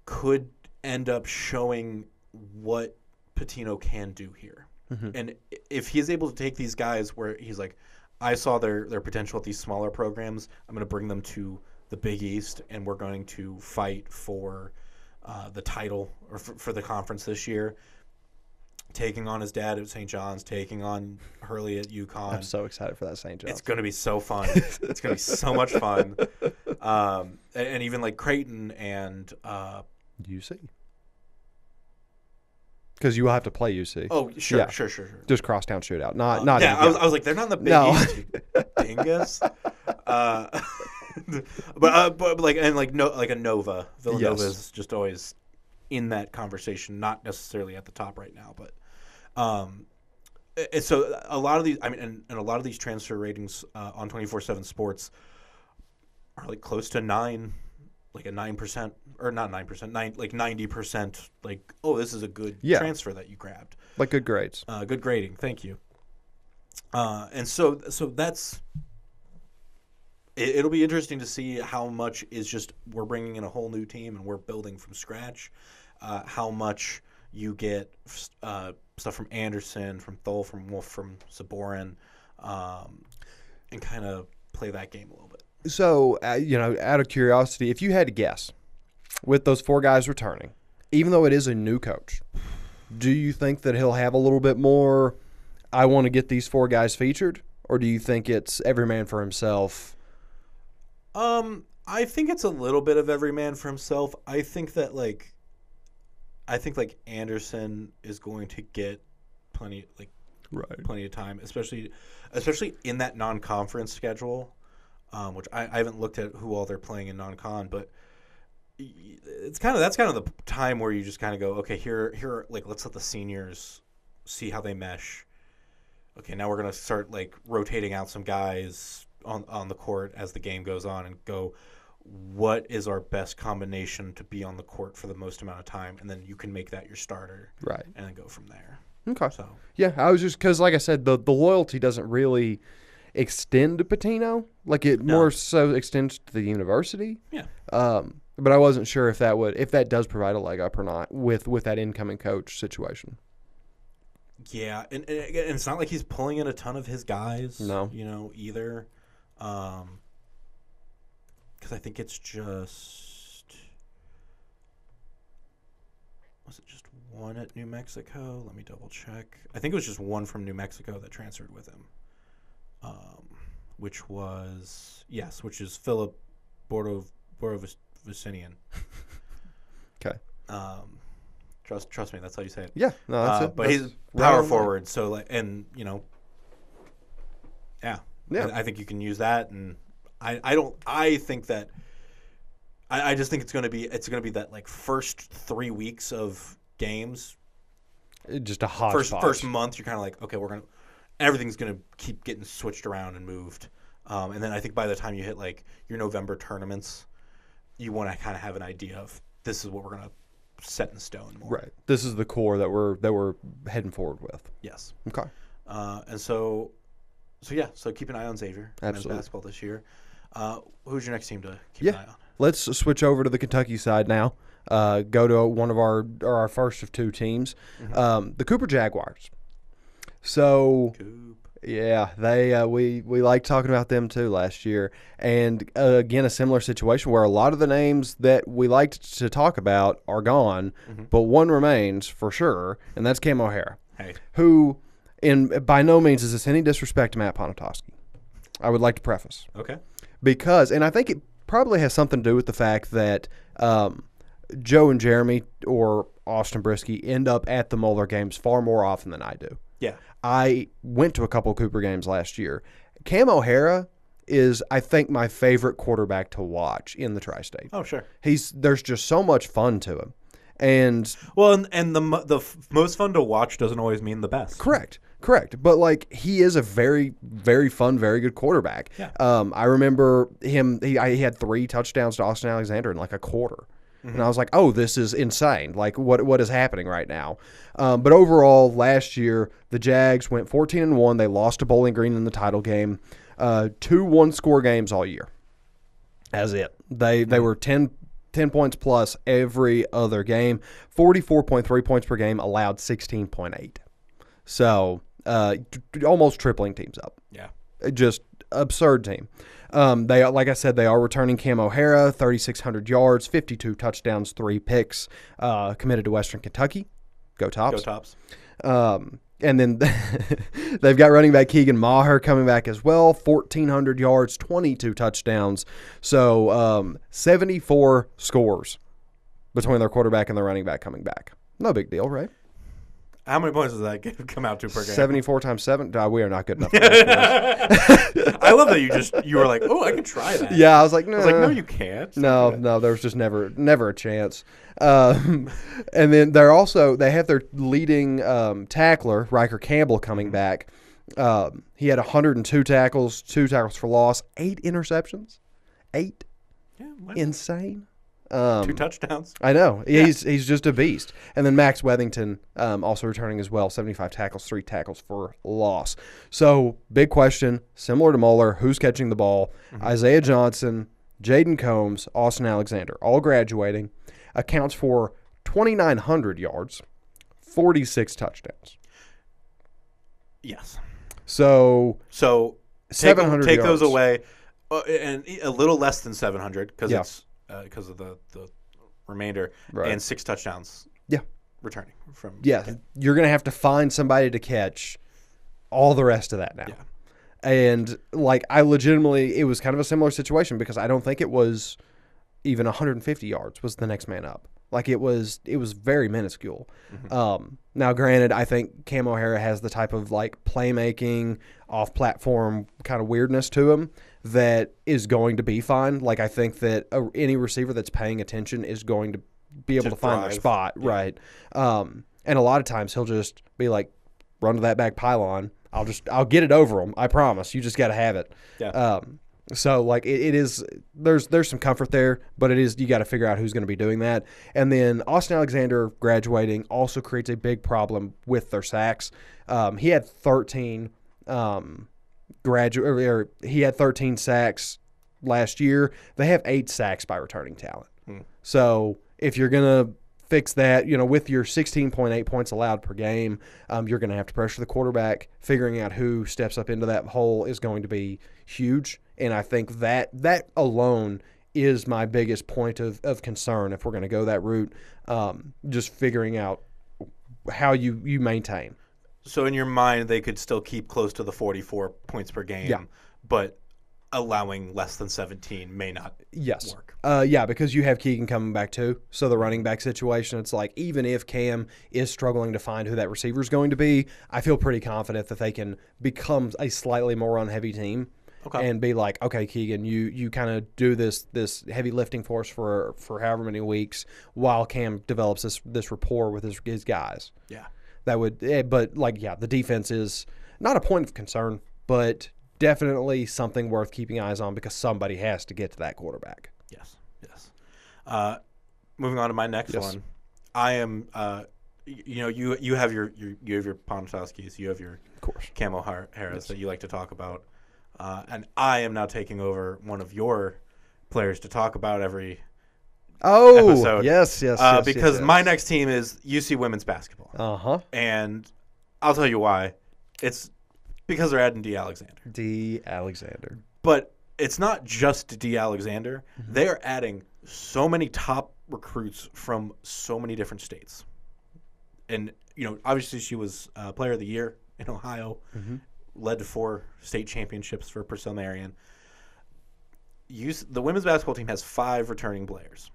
could end up showing what Pitino can do here. And if he's able to take these guys where he's like, I saw their potential at these smaller programs, I'm going to bring them to the Big East, and we're going to fight for the title or for the conference this year. Taking on his dad at St. John's, taking on Hurley at UConn. I'm so excited for that St. John's. It's going to be so fun. It's going to be so much fun. And even like Creighton and UC. Because you will have to play UC. Oh, sure, Yeah. sure. Just crosstown shootout. Not Yeah, I was like, they're not in the Big East, you dingus. But like a Nova. Villanova is just always in that conversation, not necessarily at the top right now, but so a lot of these, I mean, and a lot of these transfer ratings on 24/7 Sports are like close to 9, like a 9%, or not 9%, like 90%. Like, oh, this is a good transfer that you grabbed. Like good grades. Good grading. Thank you. And so that's. It'll be interesting to see how much is just we're bringing in a whole new team and we're building from scratch. How much you get stuff from Anderson, from Thole, from Wolf, from Saborin, and kind of play that game a little bit. So, out of curiosity, if you had to guess, with those 4 guys returning, even though it is a new coach, do you think that he'll have a little bit more, I want to get these 4 guys featured? Or do you think it's every man for himself? I think it's a little bit of every man for himself. I think Anderson is going to get plenty of time, especially in that non-conference schedule, which I haven't looked at who all they're playing in non-con, but that's kind of the time where you just kind of go, okay, here, like, let's let the seniors see how they mesh. Okay, now we're gonna start like rotating out some guys on the court as the game goes on and go, what is our best combination to be on the court for the most amount of time, and then you can make that your starter, right, and then go from there. Okay. So yeah, I was just because, like I said, the loyalty doesn't really extend to Pitino, like it more so extends to the university. Yeah. But I wasn't sure if that does provide a leg up or not with that incoming coach situation. Yeah, and it's not like he's pulling in a ton of his guys. No. Either. Because I think it's just, was it just one at New Mexico? Let me double check. I think it was just one from New Mexico that transferred with him, which is Philip Borovicinian. Okay. Trust me, that's how you say it. Yeah, no, that's it. But he's power forward, so like, and yeah. I think you can use that, and I think that I just think it's going to be that like first 3 weeks of games, just a hodgepodge. First month, you're kind of like, okay, everything's going to keep getting switched around and moved, and then I think by the time you hit like your November tournaments, you want to kind of have an idea of this is what we're going to set in stone more. Right. This is the core that we're heading forward with. Yes. Okay. And so keep an eye on Xavier. Absolutely. Men's basketball this year. Who's your next team to keep an eye on? Let's switch over to the Kentucky side now. Go to one of our first of 2 teams, the Cooper Jaguars. So, yeah, they we liked talking about them too last year, and again a similar situation where a lot of the names that we liked to talk about are gone, but one remains for sure, and that's Cam O'Hara, who. And by no means is this any disrespect to Matt Ponatoski. I would like to preface. Okay. Because, and I think it probably has something to do with the fact that Joe and Jeremy or Austin Brisky end up at the Moeller games far more often than I do. Yeah. I went to a couple of Cooper games last year. Cam O'Hara is, I think, my favorite quarterback to watch in the Tri-State. Oh, sure. There's just so much fun to him. And the most fun to watch doesn't always mean the best. Correct. But like, he is a very, very fun, very good quarterback. Yeah. I remember him. He had 3 touchdowns to Austin Alexander in like a quarter, and I was like, "Oh, this is insane! Like, what is happening right now?" But overall, last year the Jags went 14-1. They lost to Bowling Green in the title game. 2 one-score games all year. That's it. They were 10 points plus every other game. 44.3 points per game, allowed 16.8. So almost tripling teams up. Yeah. Just absurd team. They, like I said, they are returning Cam O'Hara, 3,600 yards, 52 touchdowns, 3 picks, committed to Western Kentucky. Go Tops. Go Tops. And then they've got running back Keegan Maher coming back as well, 1,400 yards, 22 touchdowns. So 74 scores between their quarterback and their running back coming back. No big deal, right? How many points does that come out to per game? 74 times 7? We are not good enough. I love that you were like, oh, I could try that. Yeah, I was like, no, you can't. No, there was just never a chance. And then they have their leading tackler, Riker Campbell, coming back. He had 102 tackles, 2 tackles for loss, 8 interceptions. 8. Yeah, insane. 2 touchdowns. I know. He's just a beast. And then Max Wethington also returning as well, 75 tackles, 3 tackles for loss. So, big question, similar to Moeller, who's catching the ball? Isaiah Johnson, Jaden Combs, Austin Alexander, all graduating, accounts for 2,900 yards, 46 touchdowns. Yes. So 700 take yards. those away, and a little less than 700 because it's because of the remainder, right. And 6 touchdowns. Yeah, returning from. Yeah, you're gonna have to find somebody to catch all the rest of that now. Yeah. And like, I legitimately, it was kind of a similar situation because I don't think it was even 150 yards was the next man up. Like, it was very minuscule. Now, granted, I think Cam O'Hara has the type of like playmaking, off-platform kind of weirdness to him that is going to be fine. Like, I think that any receiver that's paying attention is going to be able to find their spot, right? And a lot of times he'll just be like, run to that back pylon. I'll get it over them. I promise. You just got to have it. Yeah. So like it is, there's some comfort there, but it is, you got to figure out who's going to be doing that. And then Austin Alexander graduating also creates a big problem with their sacks. He had 13 he had 13 sacks last year. They have 8 sacks by returning talent. So if you're going to fix that, with your 16.8 points allowed per game, you're going to have to pressure the quarterback. Figuring out who steps up into that hole is going to be huge. And I think that alone is my biggest point of concern if we're going to go that route, just figuring out how you maintain. So in your mind, they could still keep close to the 44 points per game, but allowing less than 17 may not work. Because you have Keegan coming back too. So the running back situation, it's like, even if Cam is struggling to find who that receiver is going to be, I feel pretty confident that they can become a slightly more run-heavy team. Okay. And be like, okay, Keegan, you kind of do this heavy lifting for us for however many weeks while Cam develops this rapport with his guys. Yeah. That would, the defense is not a point of concern, but definitely something worth keeping eyes on because somebody has to get to that quarterback. Yes. Moving on to my next one. I am, you have your Ponchowskis, you have your Cam O'Hara's that you like to talk about. And I am now taking over one of your players to talk about every episode. Yes. Because my next team is UC women's basketball. And I'll tell you why. It's because they're adding D. Alexander. But it's not just D. Alexander. They are adding so many top recruits from so many different states. And, obviously she was Player of the Year in Ohio. Led to 4 state championships for Purcell Marion. The women's basketball team has 5 returning players.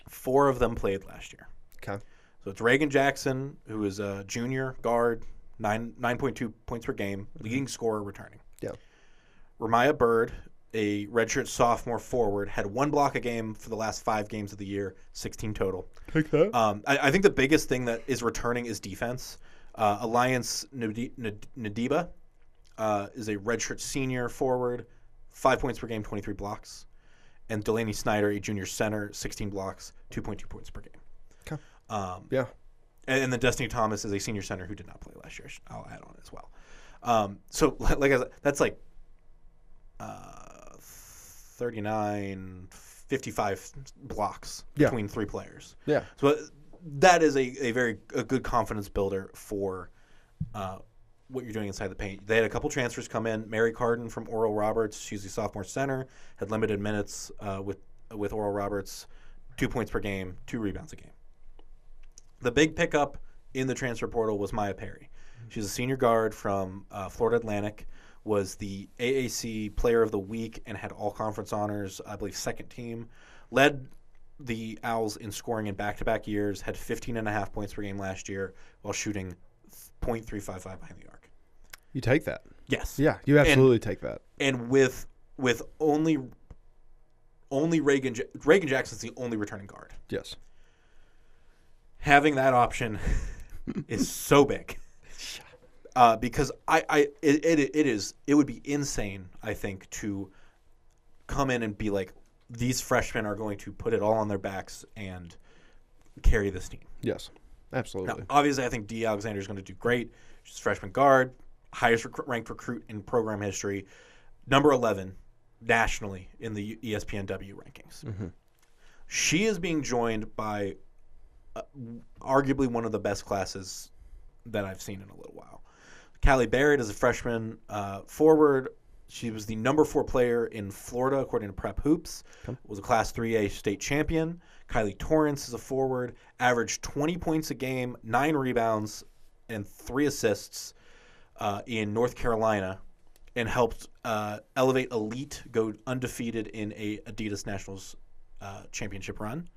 4 of them played last year. Okay. So it's Reagan Jackson, who is a junior guard, 9.2 points per game, leading scorer returning. Yeah. Ramiah Byrd, a redshirt sophomore forward, had 1 block a game for the last 5 games of the year, 16 total. Take that. I think the biggest thing that is returning is defense. Alliance Nadiba is a redshirt senior forward, 5 points per game, 23 blocks. And Delaney Snyder, a junior center, 16 blocks, 2.2 points per game. Okay. Yeah. And then Destiny Thomas is a senior center who did not play last year. I'll add on as well. So, like I said, that's like 39, 55 blocks between 3 players. Yeah. So that is a very good confidence builder for what you're doing inside the paint. They had a couple transfers come in. Mary Carden from Oral Roberts, she's a sophomore center, had limited minutes with Oral Roberts, 2 points per game, 2 rebounds a game. The big pickup in the transfer portal was Maya Perry. She's a senior guard from Florida Atlantic, was the AAC Player of the Week and had all-conference honors, I believe second team. Led the Owls in scoring in back-to-back years, had 15.5 points per game last year while shooting .355 behind the arc. You take that. Yes. Yeah, you absolutely take that. And with only Reagan Jackson's the only returning guard. Yes. Having that option is so big. Because it would be insane, I think, to come in and be like, these freshmen are going to put it all on their backs and carry this team. Yes, absolutely. Now, obviously, I think Dee Alexander is going to do great. She's a freshman guard, highest ranked recruit in program history, number 11 nationally in the ESPNW rankings. Mm-hmm. She is being joined by arguably one of the best classes that I've seen in a little while. Callie Barrett is a freshman forward. She was the number 4 player in Florida, according to Prep Hoops. Okay. Was a Class 3A state champion. Kylie Torrance is a forward. Averaged 20 points a game, 9 rebounds, and 3 assists in North Carolina, and helped Elevate Elite go undefeated in a Adidas Nationals championship run.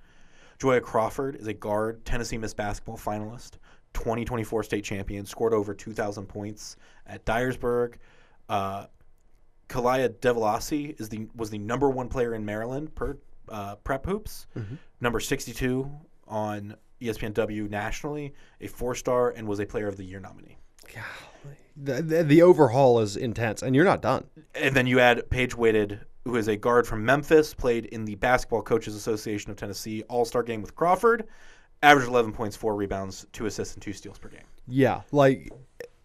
Joya Crawford is a guard, Tennessee Miss Basketball finalist, 2024 state champion, scored over 2,000 points at Dyersburg. Kalia Devolasi was the number 1 player in Maryland per Prep Hoops, number 62 on ESPNW nationally, a 4-star, and was a Player of the Year nominee. Golly. The overhaul is intense, and you're not done. And then you add Paige Whitted, who is a guard from Memphis, played in the Basketball Coaches Association of Tennessee All-Star game with Crawford, averaged 11 points, 4 rebounds, 2 assists, and 2 steals per game. Yeah, like,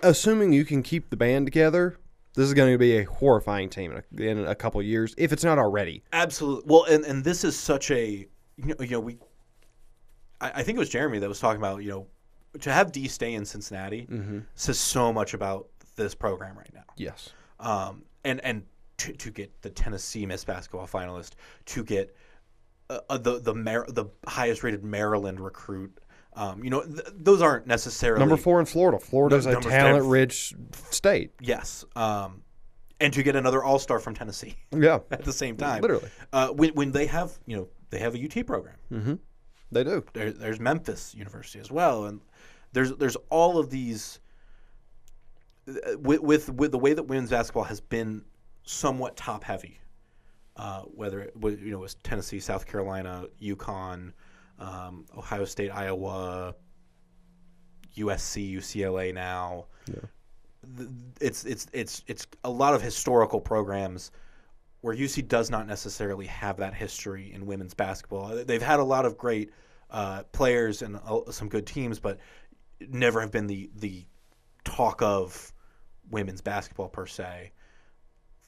assuming you can keep the band together, this is going to be a horrifying team in a couple of years, if it's not already. Absolutely. Well, and this is such a, I think it was Jeremy that was talking about, to have Dee stay in Cincinnati says so much about this program right now. Yes. And to get the Tennessee Miss Basketball finalist, to get the highest rated Maryland recruit, those aren't necessarily number 4 in Florida. Florida's a talent-rich state. Yes. And to get another All-Star from Tennessee. Yeah. At the same time. Literally. When they have, they have a UT program. Mm-hmm. They do. There's Memphis University as well, and there's all of these. With the way that women's basketball has been somewhat top heavy, whether it was Tennessee, South Carolina, UConn, Ohio State, Iowa, USC, UCLA now. Yeah. It's a lot of historical programs where UC does not necessarily have that history in women's basketball. They've had a lot of great players and some good teams, but never have been the talk of women's basketball per se.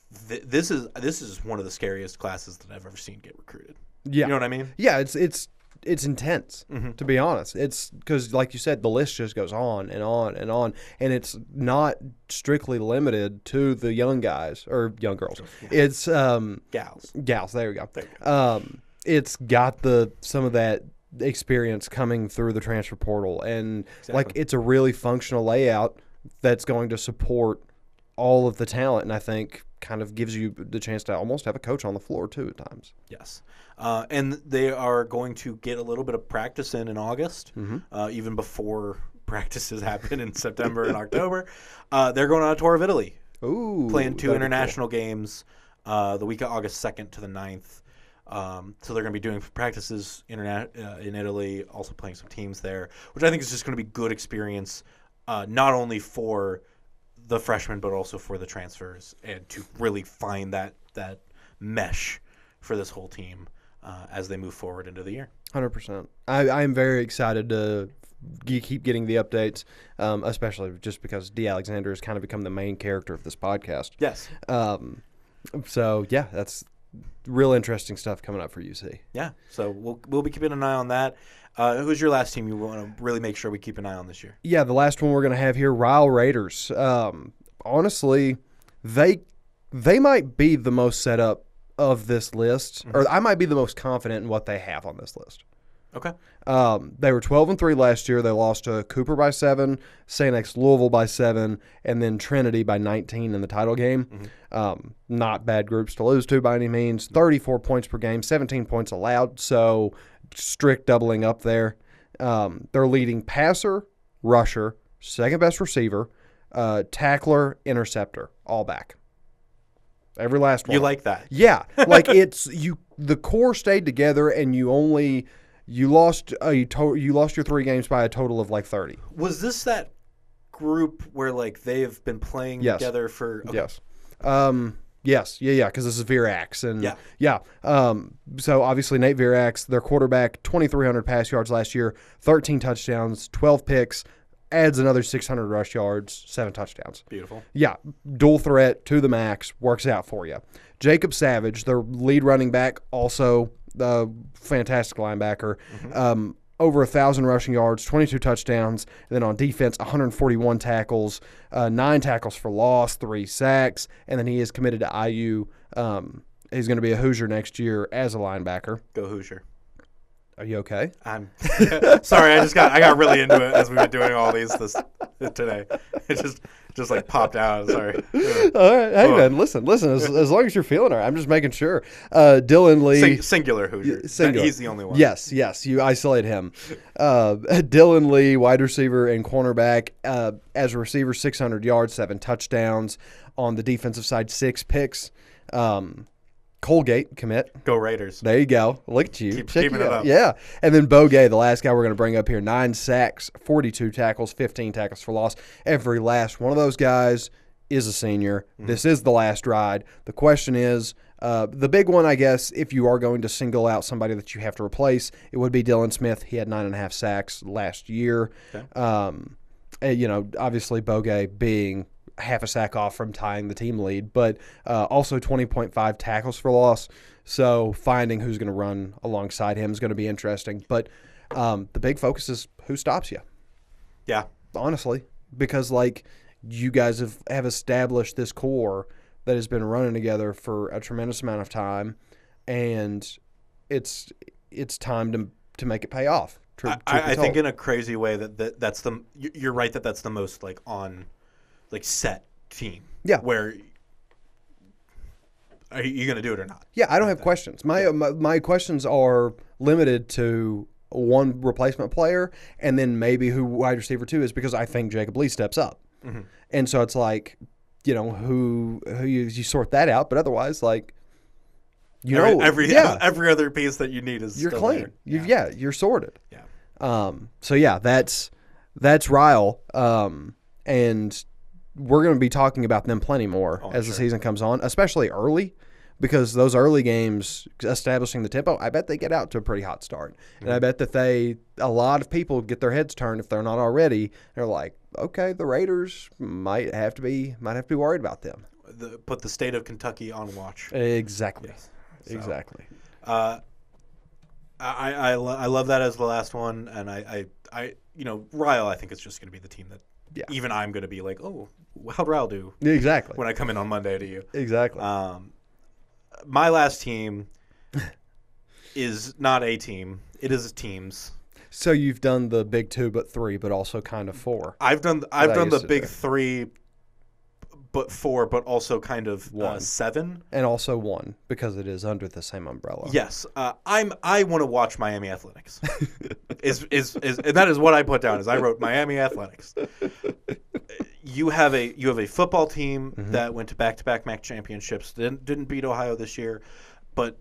This is one of the scariest classes that I've ever seen get recruited. Yeah, you know what I mean? Yeah, it's intense, to be honest. It's because, like you said, the list just goes on and on and on, and it's not strictly limited to the young guys or young girls. Yeah. It's gals. There you go. It's got some of that experience coming through the transfer portal, and like it's a really functional layout that's going to support all of the talent, and I think kind of gives you the chance to almost have a coach on the floor too at times. Yes. And they are going to get a little bit of practice in August, even before practices happen in September and October. They're going on a tour of Italy Ooh, playing 2 that'd be international games the week of August 2nd to the 9th. So they're going to be doing practices in Italy, also playing some teams there, which I think is just going to be good experience, not only for the freshmen but also for the transfers, and to really find that mesh for this whole team as they move forward into the year. 100%. I am very excited to keep getting the updates, especially just because D. Alexander has kind of become the main character of this podcast. Yes. So, yeah, that's real interesting stuff coming up for UC. Yeah, so we'll be keeping an eye on that. Who's your last team you want to really make sure we keep an eye on this year? Yeah, the last one we're going to have here, Ryle Raiders. Honestly, they might be the most set up of this list, or I might be the most confident in what they have on this list. Okay. They were 12-3 last year. They lost to Cooper by 7, St. X Louisville by 7, and then Trinity by 19 in the title game. Not bad groups to lose to by any means. 34 points per game, 17 points allowed, so strict doubling up there. Their leading passer, rusher, second best receiver, tackler, interceptor, all back. Every last one. You like that? Yeah, like the core stayed together, and you lost your 3 games by a total of like 30. Was this that group where like they have been playing together for? Okay. Yes. Yes. Because this is Virax, and so obviously Nate Virax, their quarterback, 2,300 pass yards last year, 13 touchdowns, 12 picks. Adds another 600 rush yards, 7 touchdowns. Beautiful. Yeah, dual threat to the max, works out for you. Jacob Savage, their lead running back, also the fantastic linebacker. Over 1,000 rushing yards, 22 touchdowns. And then on defense, 141 tackles, 9 tackles for loss, 3 sacks. And then he is committed to IU. He's going to be a Hoosier next year as a linebacker. Go Hoosier. Are you okay? I'm sorry. I got really into it as we were doing all these today. It just like popped out. Sorry. All right. Hey, man, listen. As long as you're feeling all right, I'm just making sure. Dylan Lee. Singular Hoosier. Singular. He's the only one. Yes. You isolate him. Dylan Lee, wide receiver and cornerback. As a receiver, 600 yards, 7 touchdowns. On the defensive side, 6 picks. Colgate commit. Go Raiders. There you go. Look at you. Keeping it up. Yeah. And then Bogay, the last guy we're going to bring up here, 9 sacks, 42 tackles, 15 tackles for loss. Every last one of those guys is a senior. This is the last ride. The question is, the big one, I guess, if you are going to single out somebody that you have to replace, it would be Dylan Smith. He had 9.5 sacks last year. Okay. Obviously Bogay being half a sack off from tying the team lead, but also 20.5 tackles for loss. So finding who's going to run alongside him is going to be interesting. But the big focus is who stops you. Yeah. Honestly, because like you guys have established this core that has been running together for a tremendous amount of time, and it's time to make it pay off. I think in a crazy way that's you're right that's the most like on like set team. Yeah. Where are you going to do it or not? Yeah, I don't have questions. My questions are limited to one replacement player and then maybe who wide receiver 2 is, because I think Jacob Lee steps up. And so it's like, who you sort that out, but otherwise like every other piece that you need is you're still clean. There. You're sorted. Yeah. So yeah, that's Ryle. And we're going to be talking about them plenty more as the season comes on, especially early, because those early games establishing the tempo, I bet they get out to a pretty hot start. And I bet that a lot of people get their heads turned if they're not already. They're like, okay, the Raiders might have to be worried about them. Put the state of Kentucky on watch. Exactly. Yes. Exactly. I love that as the last one, and I Ryle, I think it's just going to be the team that even I'm going to be like, oh, how'd Ryle do? Exactly. When I come in on Monday to you. Exactly. My last team is not a team. It is teams. So you've done the big 2 but 3, but also kind of 4. I've done the big 3 but 4, but also kind of 7. And also 1, because it is under the same umbrella. Yes. I want to watch Miami Athletics. And that is what I put down, is I wrote Miami Athletics. you have a football team Mm-hmm. that went to back-to-back MAC championships. Didn't beat Ohio this year, but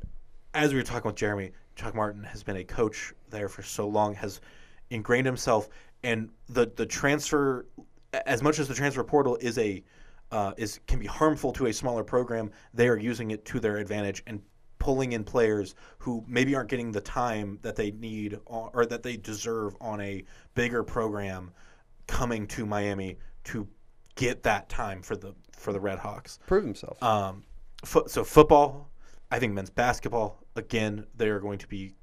as we were talking with Jeremy, Chuck Martin has been a coach there for so long, has ingrained himself, and the transfer, as much as the transfer portal can be harmful to a smaller program, they are using it to their advantage and pulling in players who maybe aren't getting the time that they need or that they deserve on a bigger program, coming to Miami to get that time for the Red Hawks. Prove himself. So football, I think men's basketball, again, they are going to be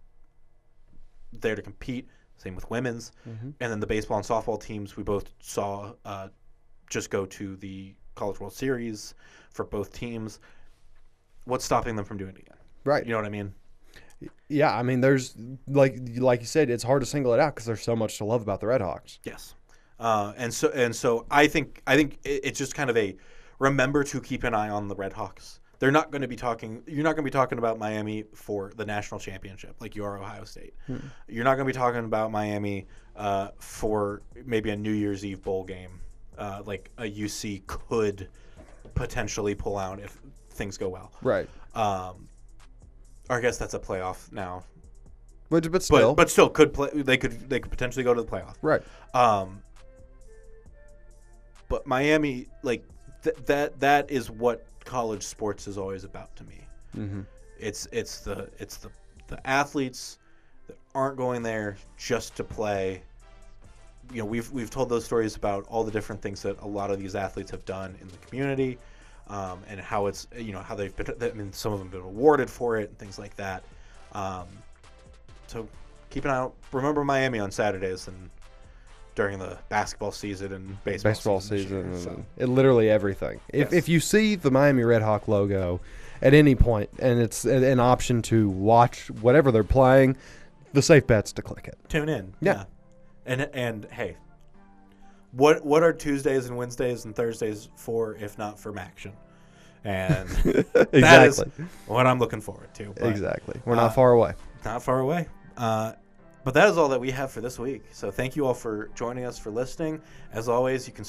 there to compete. Same with women's. Mm-hmm. And then the baseball and softball teams we both saw just go to the College World Series for both teams. What's stopping them from doing it again? Right. You know what I mean? Yeah, I mean, there's like you said, it's hard to single it out because there's so much to love about the Red Hawks. Yes. And so I think it's just kind of a remember to keep an eye on the Red Hawks. They're not going to be talking. You're not going to be talking about Miami for the national championship like you are Ohio State. You're not going to be talking about Miami for maybe a New Year's Eve bowl game like a UC could potentially pull out if things go well. Right. Or I guess that's a playoff now. But still. But still could play. They could potentially go to the playoff. Right. But Miami, like that is what college sports is always about to me. Mm-hmm. It's the athletes that aren't going there just to play. You know, we've told those stories about all the different things that a lot of these athletes have done in the community, and how it's, you know, how they've been. I mean, some of them have been awarded for it and things like that. So keep an eye out. Remember Miami on Saturdays and during the basketball season and baseball season. Year, so. It literally everything. If you see the Miami Red Hawk logo at any point and it's an option to watch whatever they're playing, the safe bet's to click it. Tune in. Yeah. And hey, what are Tuesdays and Wednesdays and Thursdays for if not for Maction? And Exactly. that is what I'm looking forward to. But, exactly. We're not far away. Not far away. But that is all that we have for this week. So thank you all for joining us, for listening. As always, you can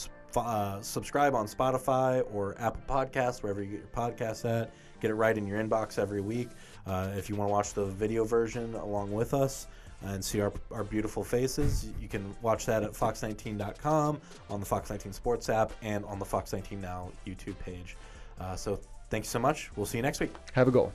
subscribe on Spotify or Apple Podcasts, wherever you get your podcasts at. Get it right in your inbox every week. If you want to watch the video version along with us and see our beautiful faces, you can watch that at FOX19.com, on the Fox19 Sports app, and on the Fox19 Now YouTube page. So thank you so much. We'll see you next week. Have a goal.